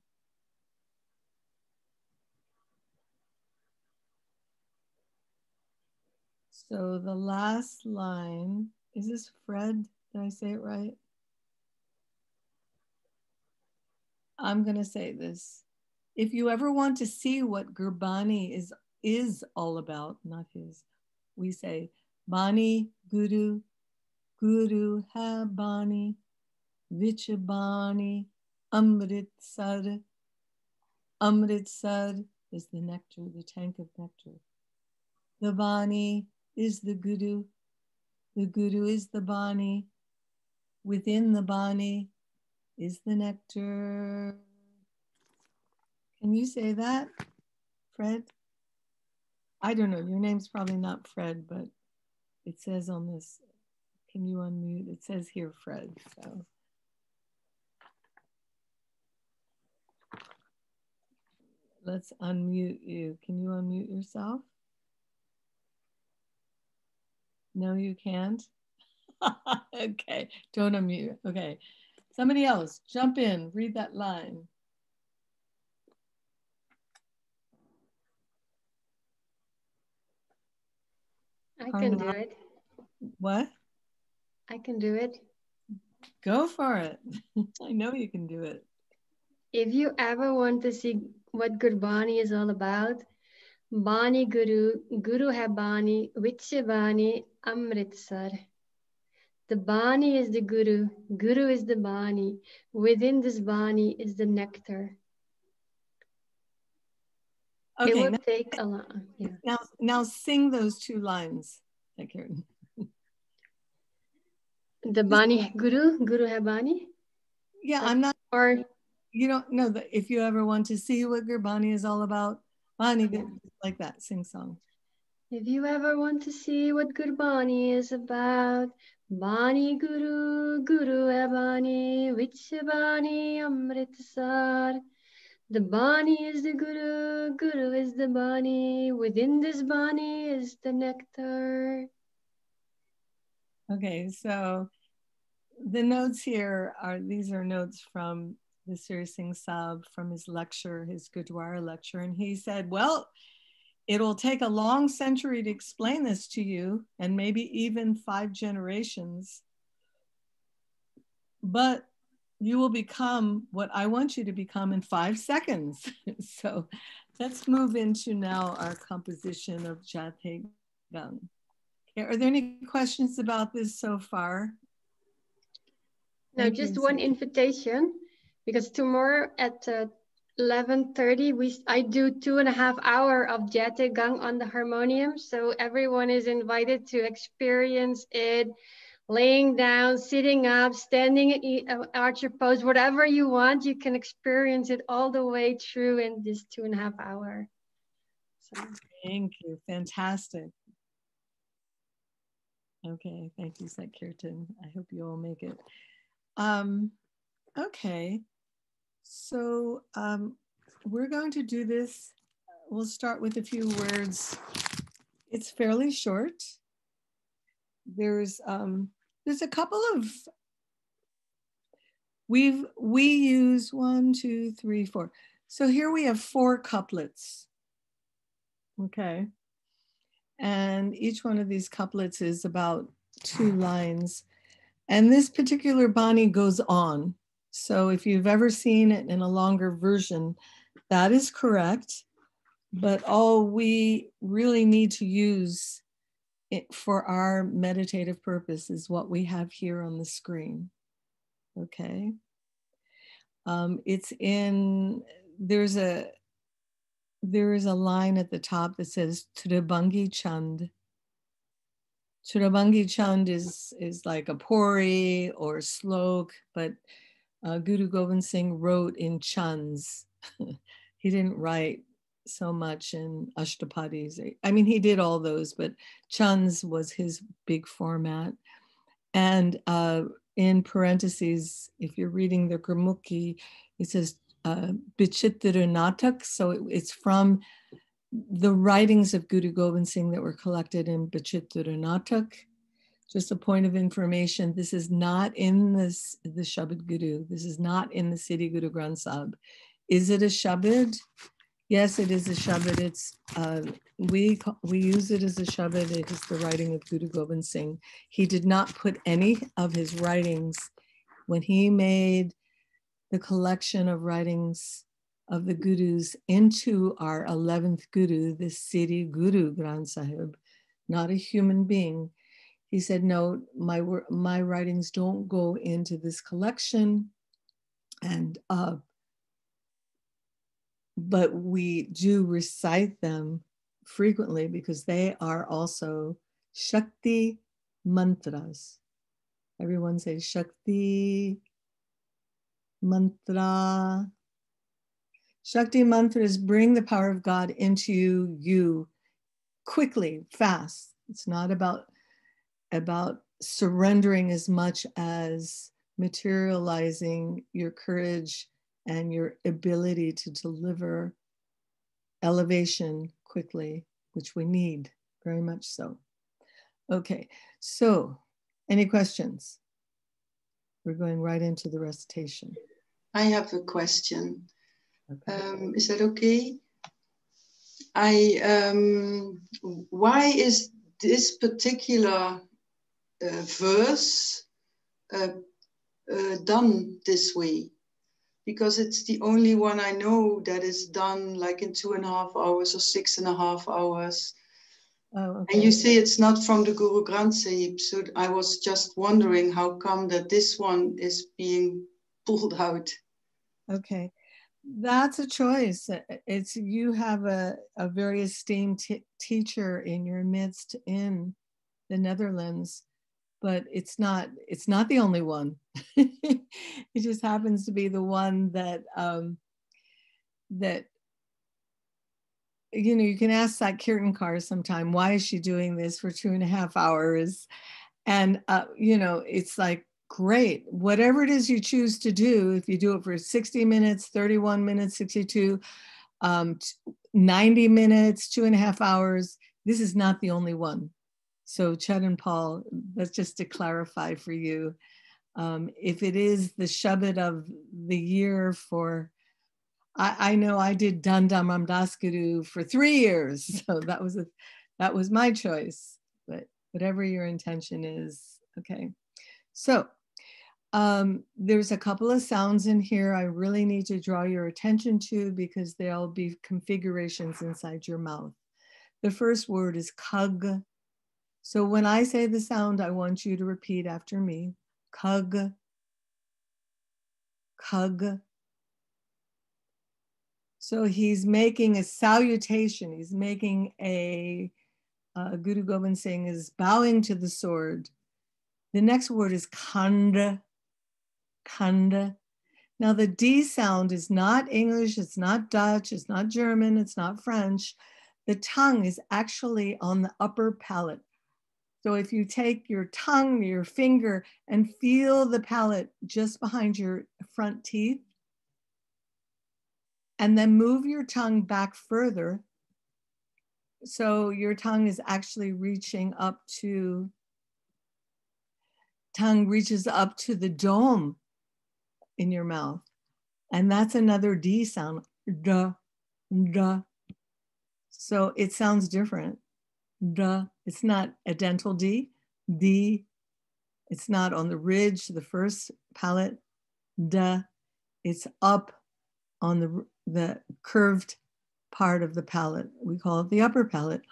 So the last line, is this Fred? Did I say it right? I'm going to say this. If you ever want to see what Gurbani is all about, not his, we say, Bani, Guru, Guru hai Bani, Vich Bani, Amritsar. Amritsar is the nectar, the tank of nectar. The Bani is the Guru is the Bani. Within the Bani is the nectar. Can you say that, Fred? I don't know, your name's probably not Fred, but it says on this, can you unmute? It says here, Fred, so. Let's unmute you. Can you unmute yourself? No, you can't? Okay, don't unmute. Okay, somebody else, jump in, read that line. I can do it. What? I can do it. Go for it. I know you can do it. If you ever want to see what Gurbani is all about, Bani Guru, Guru hai Bani, Vichya Bani, Amritsar. The Bani is the Guru, Guru is the Bani. Within this Bani is the nectar. Okay, it will take a lot. Yeah. Now sing those 2 lines, Satkirin. The Bani Guru, Guru hai Bani. Yeah, I'm not. Or you don't know that if you ever want to see what Gurbani is all about, Bani, like that, sing song. If you ever want to see what Gurbani is about, Bani Guru, Guru hai Bani, Vichya Bani, Amritsar. The bani is the guru, guru is the bani. Within this bani is the nectar. Okay, so the notes here these are notes from the Sri Singh Sahib from his lecture, his Gurdwara lecture. And he said, well, it'll take a long century to explain this to you, and maybe even 5 generations. But you will become what I want you to become in 5 seconds. So let's move into now our composition of Jate Gang. Are there any questions about this so far? No, just one invitation, because tomorrow at 11:30 I do 2.5 hours of Jate Gang on the harmonium. So everyone is invited to experience it, laying down, sitting up, standing archer pose, whatever you want, you can experience it all the way through in this 2.5 hours. So. Thank you, fantastic. Okay, thank you, Satkirin. I hope you all make it. Okay, so we're going to do this. We'll start with a few words. It's fairly short. There's a couple of, we use 1, 2, 3, 4. So here we have 4 couplets. Okay. And each one of these couplets is about 2 lines. And this particular bani goes on. So if you've ever seen it in a longer version, that is correct. But all we really need to use it for our meditative purpose is what we have here on the screen. Okay. It's in, there is a line at the top that says Turabangi Chand. Turabangi Chand is like a pori or slok, but Guru Gobind Singh wrote in chands. He didn't write so much in ashtapadis. I mean, he did all those, but chands was his big format. And in parentheses, if you're reading the Gurmukhi, it says Bichitra Natak. So it's from the writings of Guru Gobind Singh that were collected in Bichitra Natak. Just a point of information, this is not in the Shabad Guru. This is not in the Siddhi Guru Granth Sahib. Is it a Shabad? Yes, it is a Shabad. It's we use it as a Shabad. It is the writing of Guru Gobind Singh. He did not put any of his writings when he made the collection of writings of the Gurus into our 11th Guru, the Siddhi Guru Granth Sahib, not a human being. He said, no, my writings don't go into this collection, and but we do recite them frequently because they are also Shakti mantras. Everyone say Shakti mantra. Shakti mantras bring the power of God into you quickly, fast. It's not about surrendering as much as materializing your courage and your ability to deliver elevation quickly, which we need very much so. Okay, so any questions? We're going right into the recitation. I have a question. Okay. Is that okay? Why is this particular verse done this way? Because it's the only one I know that is done like in 2.5 hours or 6.5 hours. Oh, okay. And you say it's not from the Guru Granth Sahib. So I was just wondering how come that this one is being pulled out. Okay, that's a choice. It's, you have a very esteemed teacher in your midst in the Netherlands, but it's not the only one. It just happens to be the one that that, you know, you can ask that Kirtan Kaur sometime, why is she doing this for 2.5 hours? And you know, it's like great. Whatever it is you choose to do, if you do it for 60 minutes, 31 minutes, 62, 90 minutes, 2.5 hours, this is not the only one. So Chet and Paul, that's just to clarify for you. If it is the Shabad of the year for, I know I did Dandam Ramdas for 3 years. So that was my choice, but whatever your intention is, okay. So there's a couple of sounds in here I really need to draw your attention to because there'll be configurations inside your mouth. The first word is kug. So when I say the sound, I want you to repeat after me. Kug, kug. So he's making a salutation. He's making a, Guru Gobind Singh is bowing to the sword. The next word is khanda, khanda. Now the D sound is not English, it's not Dutch, it's not German, it's not French. The tongue is actually on the upper palate. So if you take your tongue, your finger, and feel the palate just behind your front teeth, and then move your tongue back further. So your tongue is actually reaching up to, tongue reaches up to the dome in your mouth. And that's another D sound, da, da. So it sounds different, da. It's not a dental D, D. It's not on the ridge, the first palate, da. It's up on the curved part of the palate. We call it the upper palate,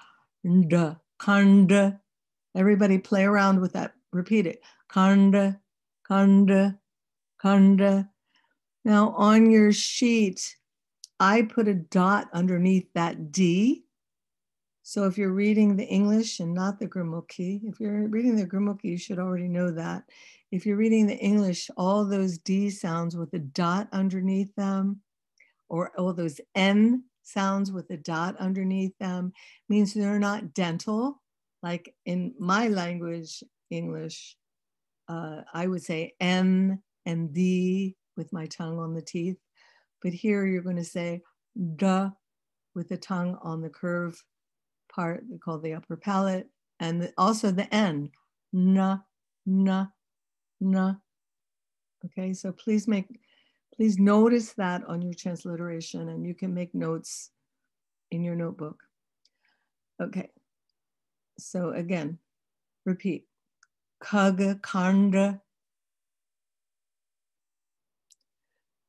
da, kanda. Everybody play around with that, repeat it, kanda, kanda, kanda. Now on your sheet, I put a dot underneath that D. So if you're reading the English and not the Gurmukhi, if you're reading the Gurmukhi, you should already know that. If you're reading the English, all those D sounds with a dot underneath them, or all those N sounds with a dot underneath them, means they're not dental. Like in my language, English, I would say N and D with my tongue on the teeth. But here you're going to say da with the tongue on the curve part, we call the upper palate, and also the N, na, na, na. Okay, so please notice that on your transliteration, and you can make notes in your notebook. Okay, so again, repeat. Kaga kanda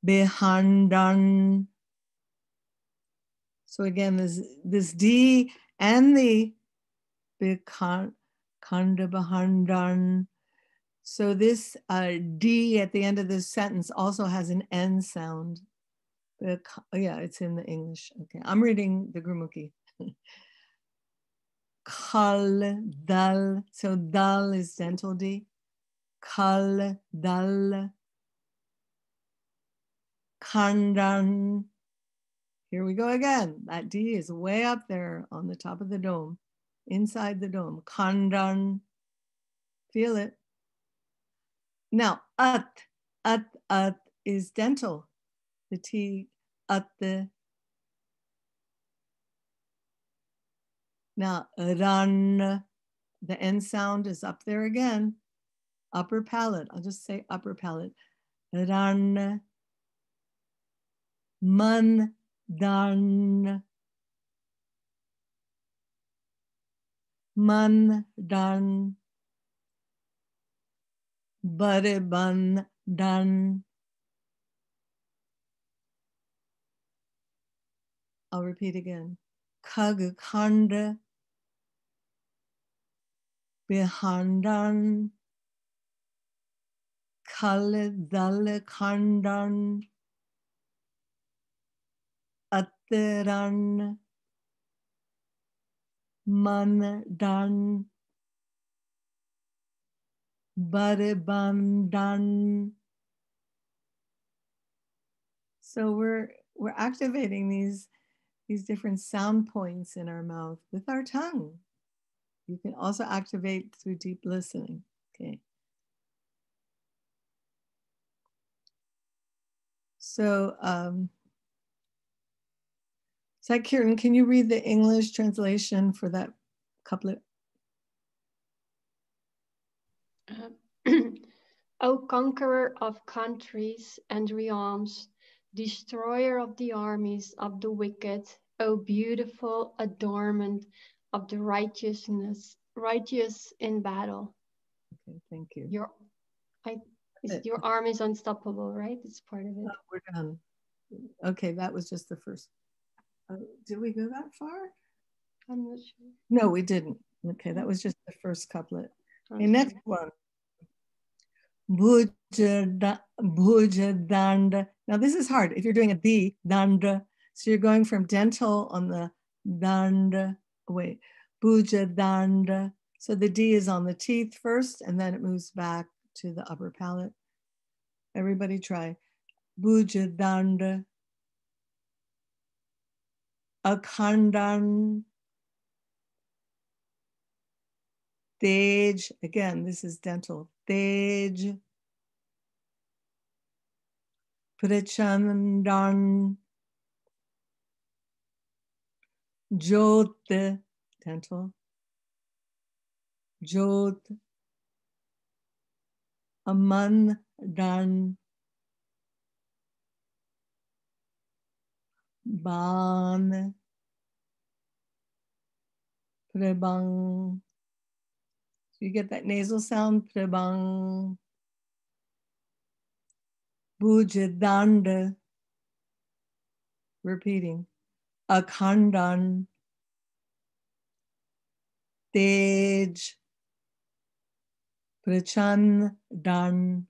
behandan. So again, this D and the kanda behandan. So this D at the end of this sentence also has an N sound. Yeah, it's in the English. Okay, I'm reading the Gurmukhi. Kal, dal. So dal is dental D. Kal, dal. Kandan. Here we go again. That D is way up there on the top of the dome, inside the dome. Kandan. Feel it. Now, at is dental. The T, at the. Now, ran, the N sound is up there again. Upper palate. I'll just say upper palate. Ran. Man, dan. Man, dan. Bare ban, dan. I'll repeat again. Kag khanda. Behandan. Kale dale khandan. Atteran. Man dan. Barebandan. So we're activating these different sound points in our mouth with our tongue. You can also activate through deep listening. Okay. So, Satkirin, can you read the English translation for that couplet? O conqueror of countries and realms, destroyer of the armies of the wicked, O beautiful adornment of the righteous in battle. Okay, thank you. Your arm is unstoppable, right? It's part of it. We're done. Okay, that was just the first. Did we go that far? I'm not sure. No, we didn't. Okay, that was just the first couplet. Okay, next one. Bhuja danda. Now this is hard. If you're doing a D, danda. So you're going from dental on the danda. Wait, bhuja danda. So the D is on the teeth first, and then it moves back to the upper palate. Everybody try. Bhuja danda. Akhandan. Tej. Again, this is dental. Tej. Prachandan. Jot. Dental. Jot. Amandan. Ban. Prebang. So you get that nasal sound, prebang. Bhujadanda. Repeating. Akhandan. Tej. Prachandan.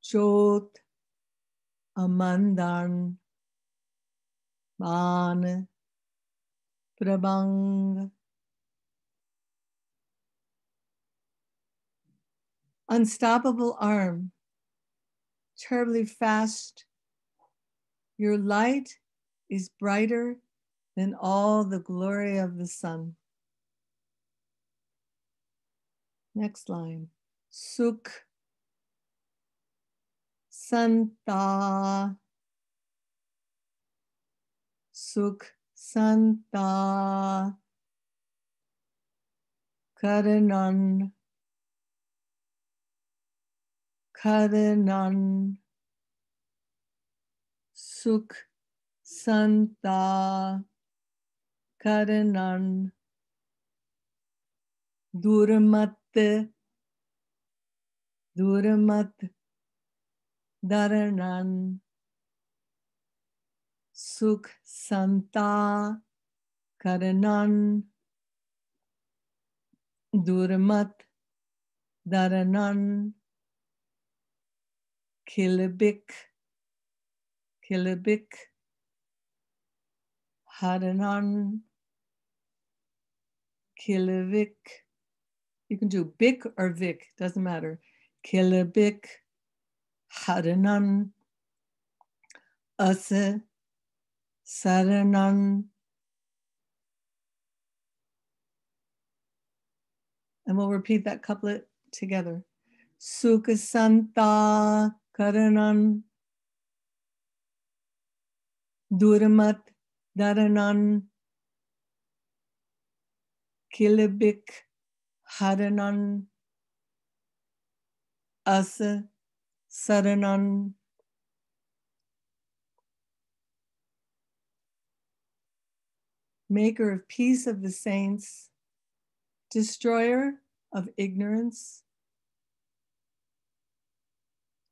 Jot. Amandan. Ban. Prabang. Unstoppable arm, terribly fast. Your light is brighter than all the glory of the sun. Next line. Sukh Santa. Sukh Santa. Karanan. Karanan. Sukh Santa. Karanan. Durmat. Durmat. Daranan. Sukh Santa. Karanan. Durmat. Daranan. Kilabik. Kilabik. Haranan. Kilavik. You can do bik or vik, doesn't matter. Kilabik. Haranan. Asa. Saranan. And we'll repeat that couplet together. Sukha Santa Karanan. Durmat Daranan. Kilabik Haranan. Asa Saranan. Maker of peace of the saints, destroyer of ignorance,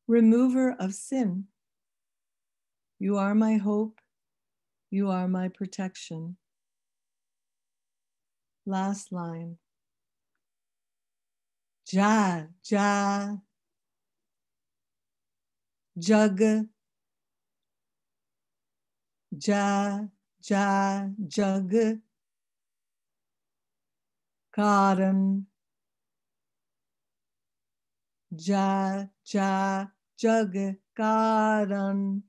remover of sin. You are my hope. You are my protection. Last line. Ja, ja, jug, ja, ja, jug, karan, ja, ja, jug, karan.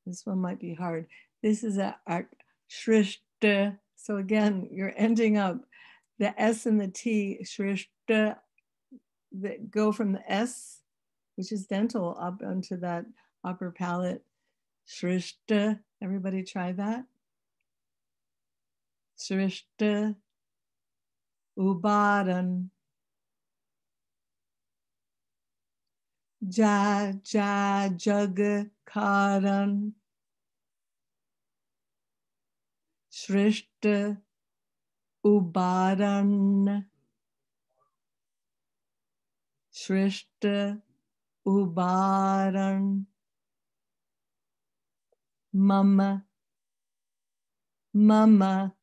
This one might be hard. This is a shrishta. So again, you're ending up the S and the T, shrishta, that go from the S which is dental, up onto that upper palate. Shrishta, everybody try that. Shrishta, Ubaran. Ja, ja, jug, karan. Shrishta, Ubaran. Shrishta, Ubaran. Mama, mama,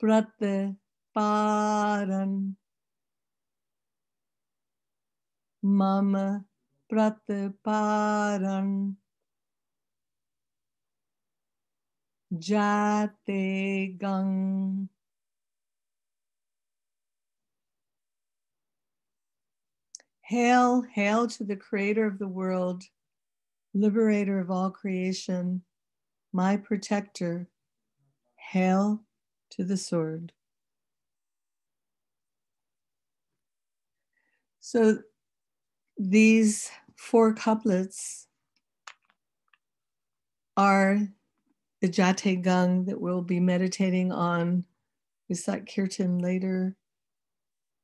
pratiparan. Mama, pratiparan. Jate gang. Hail, hail to the creator of the world, liberator of all creation, my protector. Hail to the sword. So these 4 couplets are the Jate Gang that we'll be meditating on with Kirtan later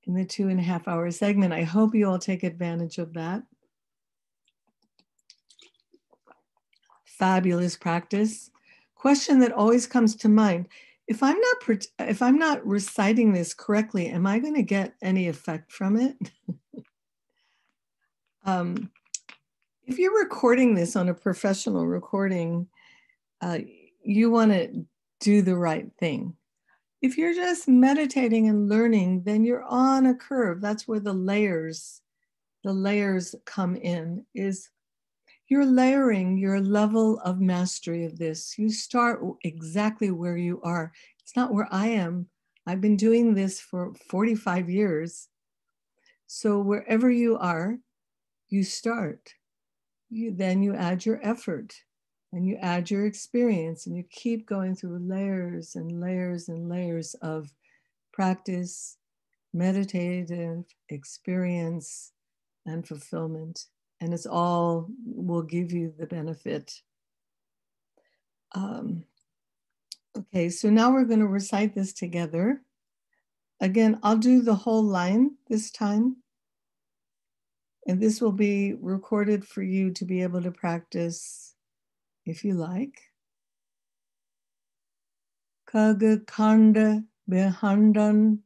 in the 2.5-hour segment. I hope you all take advantage of that. Fabulous practice. Question that always comes to mind: if I'm not reciting this correctly, am I going to get any effect from it? If you're recording this on a professional recording, you want to do the right thing. If you're just meditating and learning, then you're on a curve. That's where the layers come in, is you're layering your level of mastery of this. You start exactly where you are. It's not where I am. I've been doing this for 45 years. So wherever you are, you start. Then you add your effort and you add your experience, and you keep going through layers and layers and layers of practice, meditative experience, and fulfillment. And it's all will give you the benefit. Okay, so now we're going to recite this together. Again, I'll do the whole line this time. And this will be recorded for you to be able to practice if you like. Kaga Khanda Behandan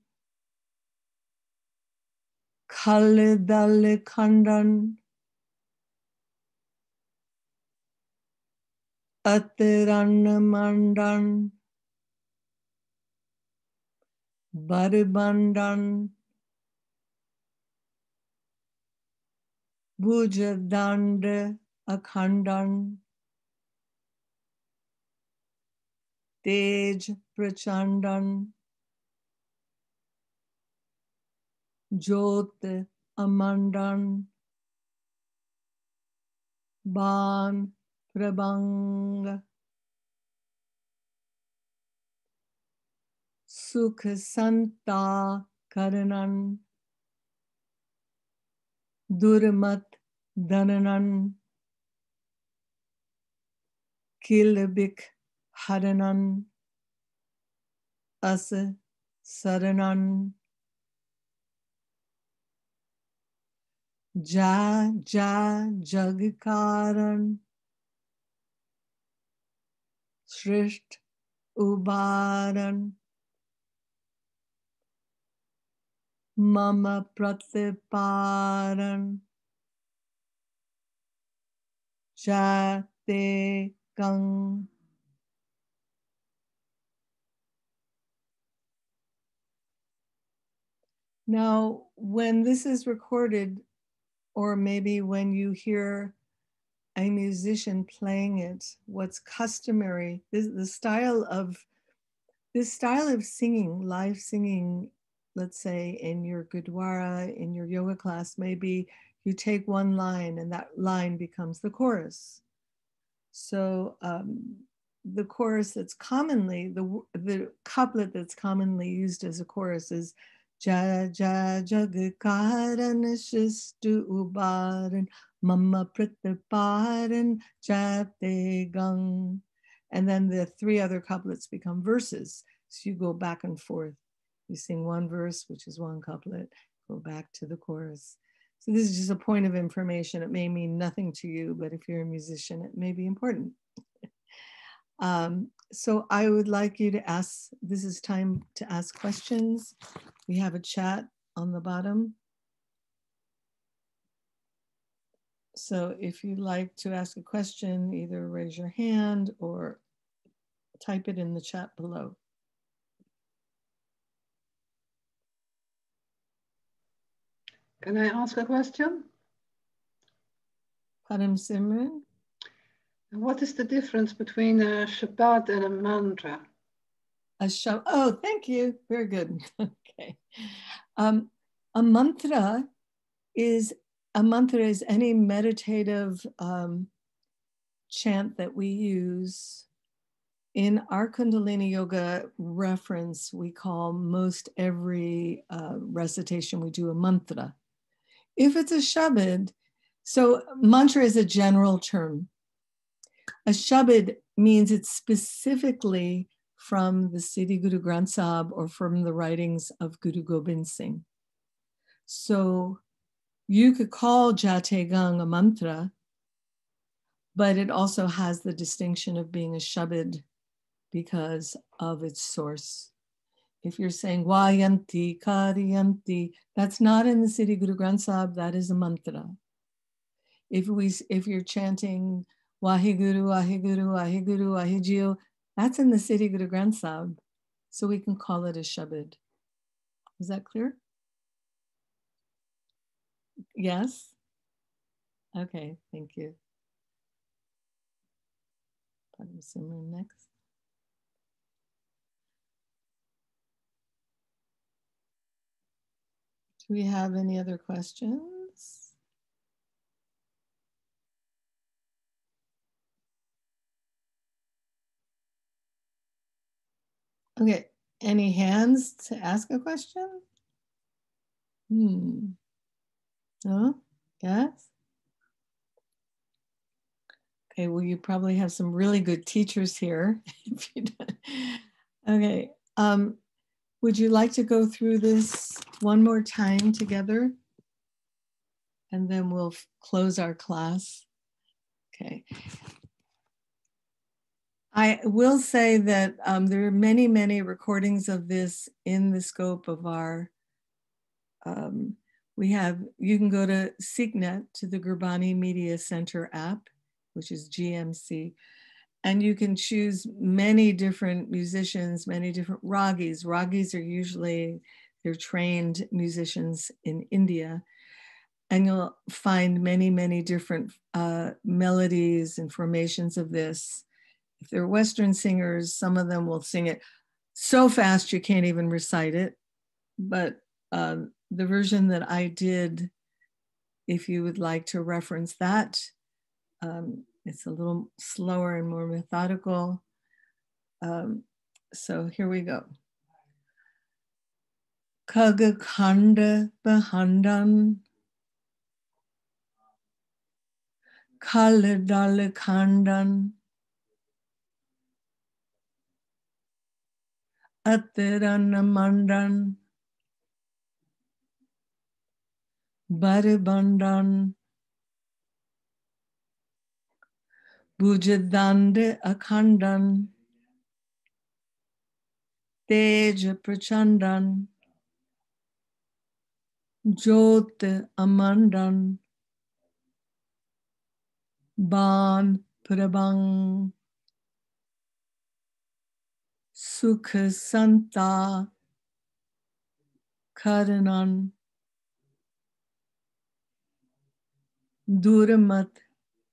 Khalidale Khandan Atiranna Mandan Baribandan Bujadanda Akhandan Tej Prachandan Jyot Amandan Ban Prabang Sukha Santa Karanan Durmat Dananan Kilabik Haranan Asa Saranan Ja Ja Jagkaran Srisht Ubaran Mama Pratiparan Jate Gang. Now, when this is recorded, or maybe when you hear a musician playing it, what's customary, this style of singing, live singing, let's say in your Gurdwara, in your yoga class, maybe you take one line and that line becomes the chorus. So the chorus that's commonly, the couplet that's commonly used as a chorus is Jaya Jaya Jagakaran Shistu Ubaran Mama Prataparan Jate Gang. And then the three other couplets become verses. So you go back and forth. You sing one verse, which is one couplet, go back to the chorus. So this is just a point of information. It may mean nothing to you, but if you're a musician, it may be important. So I would like you to ask, this is time to ask questions. We have a chat on the bottom. So if you'd like to ask a question, either raise your hand or type it in the chat below. Can I ask a question? Padam Simran? What is the difference between a Shabad and a mantra? Oh, thank you. Very good. Okay. A mantra is any meditative chant that we use. In our Kundalini Yoga reference, we call most every recitation we do a mantra. If it's a Shabad, so mantra is a general term. A Shabad means it's specifically from the Siddhi Guru Granth Sahib or from the writings of Guru Gobind Singh. So you could call Jate Gang a mantra, but it also has the distinction of being a Shabad because of its source. If you're saying Vayanti, Karyanti, that's not in the Siddhi Guru Granth Sahib, that is a mantra. If you're chanting Waheguru, Waheguru, Waheguru, Waheguru, that's in the Siddhi Guru Granth Sahib. So we can call it a Shabad. Is that clear? Yes? Okay, thank you. Next. Do we have any other questions? Okay, any hands to ask a question? No? Yes? Okay, well, you probably have some really good teachers here. If you don't. Okay, would you like to go through this one more time together? And then we'll close our class. Okay. I will say that there are many, many recordings of this in the scope of our, you can go to Signet, to the Gurbani Media Center app, which is GMC, and you can choose many different musicians, many different ragis. Ragis are usually, they're trained musicians in India, and you'll find many, many different melodies and formations of this. If they're Western singers, some of them will sing it so fast you can't even recite it. But the version that I did, if you would like to reference that, it's a little slower and more methodical. So here we go. Kaga Khanda Bahandan Kaladala Khandan Atiranamandan Baribandan Bujadande Akhandan Teja Prachandan Jyot Amandan Ban Prabang Sukha Santa Karanan Duramat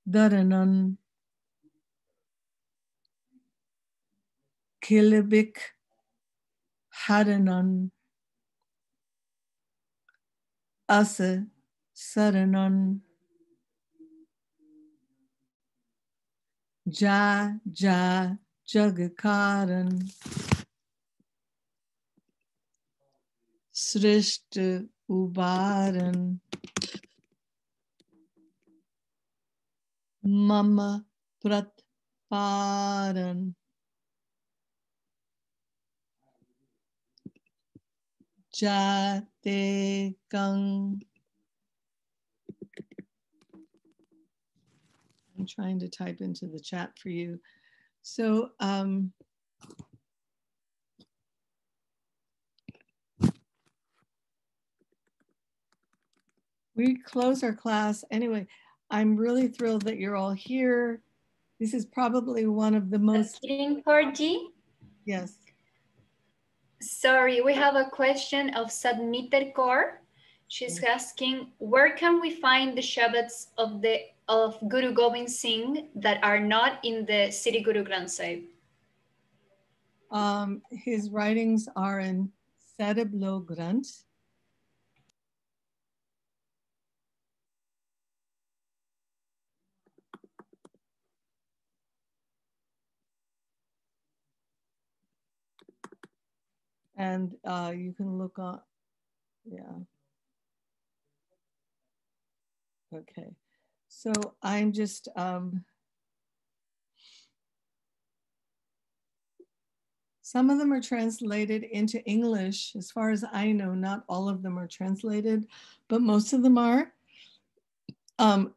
Daranan Kilabik Haranan Asa Saranan Ja Ja Jagakaran Srishta Ubaran Mama Pratparan Jate Kang. I'm trying to type into the chat for you. So we close our class. Anyway, I'm really thrilled that you're all here. This is probably one of the most... Satkirin Kaur ji? Yes. Sorry, we have a question of Sadmiter Kaur. She's asking, where can we find the Shabads of Guru Gobind Singh that are not in the Sri Guru Granth Sahib? His writings are in Sarablo Granth. And you can look on, yeah. Okay, so I'm just, some of them are translated into English. As far as I know, not all of them are translated, but most of them are. I'm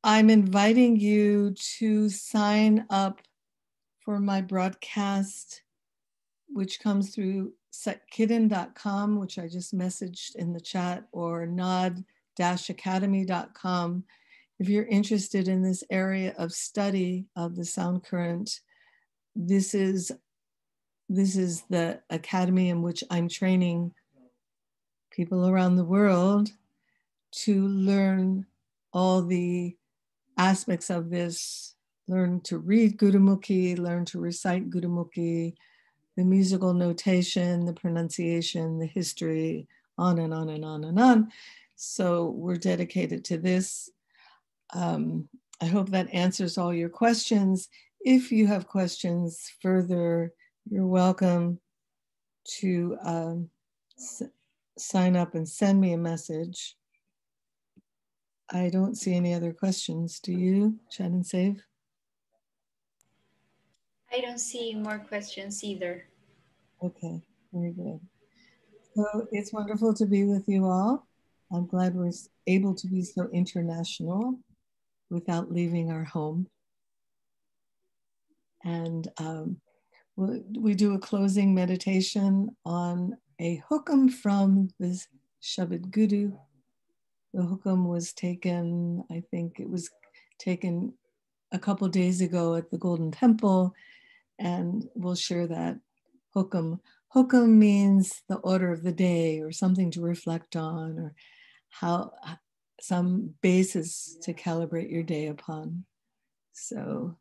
inviting you to sign up for my broadcast, which comes through satkirin.com, which I just messaged in the chat, or naad-academy.com. If you're interested in this area of study of the sound current, this is the academy in which I'm training people around the world to learn all the aspects of this, learn to read Gurumukhi, learn to recite Gurumukhi, the musical notation, the pronunciation, the history, on and on and on and on. So we're dedicated to this. I hope that answers all your questions. If you have questions further, you're welcome to sign up and send me a message. I don't see any other questions. Do you, Chant and Save? I don't see more questions either. Okay, very good. So it's wonderful to be with you all. I'm glad we're able to be so international without leaving our home. And we do a closing meditation on a hukam from the Shabad Guru. The hukam was taken, I think it was taken a couple days ago at the Golden Temple, and we'll share that hukam. Hukam means the order of the day, or something to reflect on, or how some basis to calibrate your day upon. So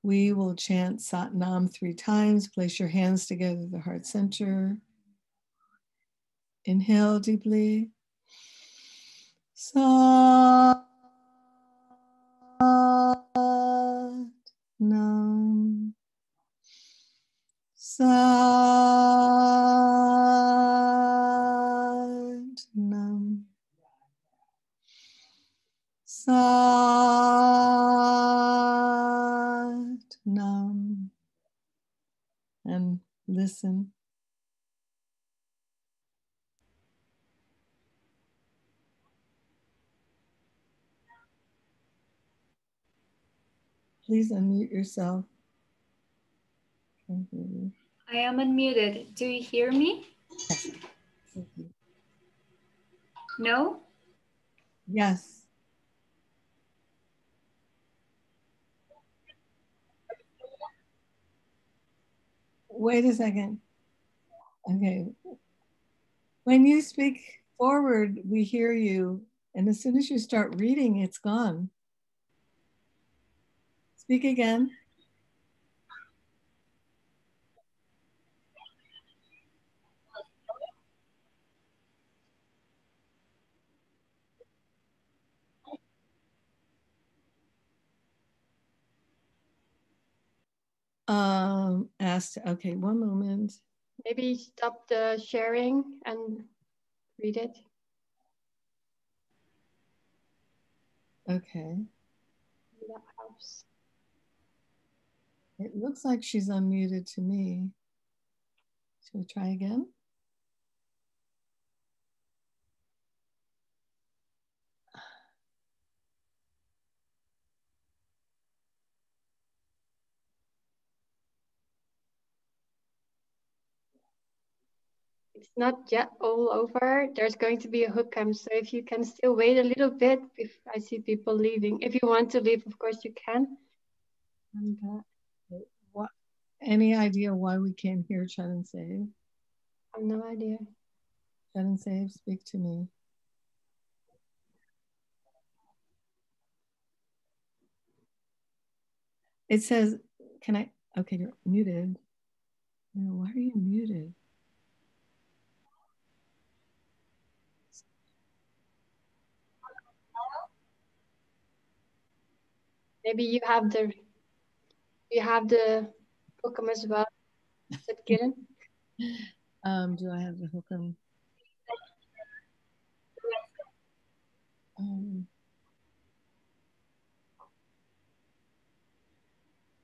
we will chant Sat Nam 3 times. Place your hands together at the heart center. Inhale deeply. Sat Nam. Sat Nam. Sat Nam. And listen. Please unmute yourself. I am unmuted. Do you hear me? Yes. No? Yes. Wait a second. Okay. When you speak forward, we hear you. And as soon as you start reading, it's gone. Speak again. Asked, okay, one moment. Maybe stop the sharing and read it. Okay. That helps. It looks like she's unmuted to me. Should we try again? It's not yet all over. There's going to be a hookup, so if you can still wait a little bit, if I see people leaving. If you want to leave, of course you can. And what? Any idea why we came here, Chant and Save? I have no idea. Chant and Save, speak to me. It says, can I? Okay, you're muted. No, why are you muted? Maybe you have the hookup as well, Satkirin. Do I have the hookup?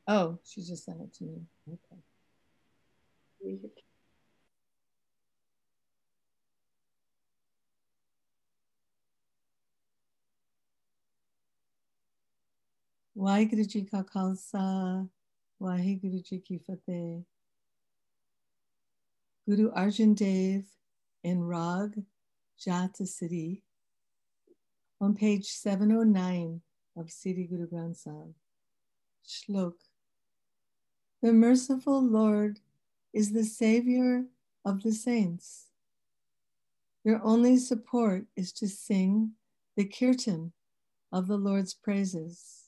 Oh, she just sent it to me. Okay. Weird. Waheguru Ji Ka Khalsa, Waheguru Ji Ki Fateh. Guru Arjan Dev in Rag Jata Siddhi on page 709 of Siddhi Guru Granth Sahib. Shlok. The merciful Lord is the savior of the saints. Their only support is to sing the Kirtan of the Lord's praises.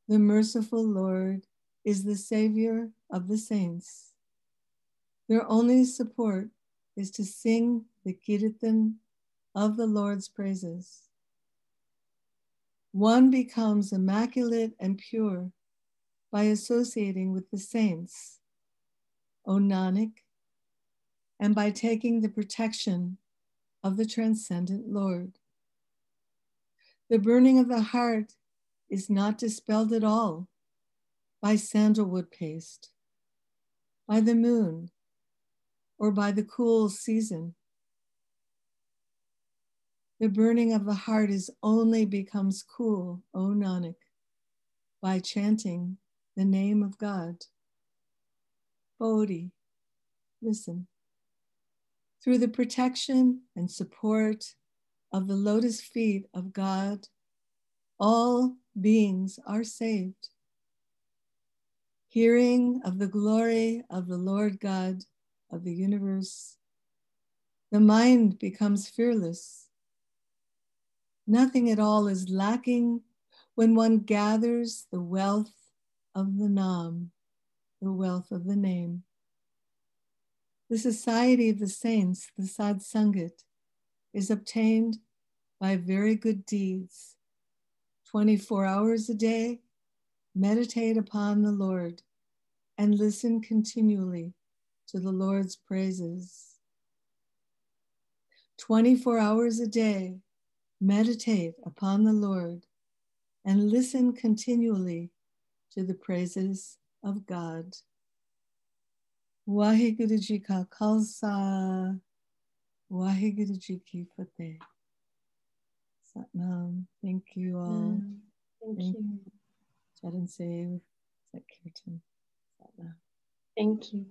The merciful Lord is the savior of the saints. Their only support is to sing the Kirtan of the Lord's praises. One becomes immaculate and pure by associating with the saints, O Nanak, and by taking the protection of the transcendent Lord. The burning of the heart is not dispelled at all by sandalwood paste, by the moon, or by the cool season. The burning of the heart is only becomes cool, O Nanak, by chanting the name of God. Bodhi, listen. Through the protection and support of the lotus feet of God, all beings are saved. Hearing of the glory of the Lord God of the universe, the mind becomes fearless. Nothing at all is lacking when one gathers the wealth of the Nam, the wealth of the name. The society of the saints, the Sad Sangat, is obtained by very good deeds. 24 hours a day, meditate upon the Lord and listen continually to the Lord's praises. 24 hours a day, meditate upon the Lord and listen continually to the praises of God. Waheguru Ji Ka Khalsa, Waheguru Ji Ki Fateh. Satnam. Thank you all. Thank you. Chant and Save. Kirtan. Satnam. Thank you.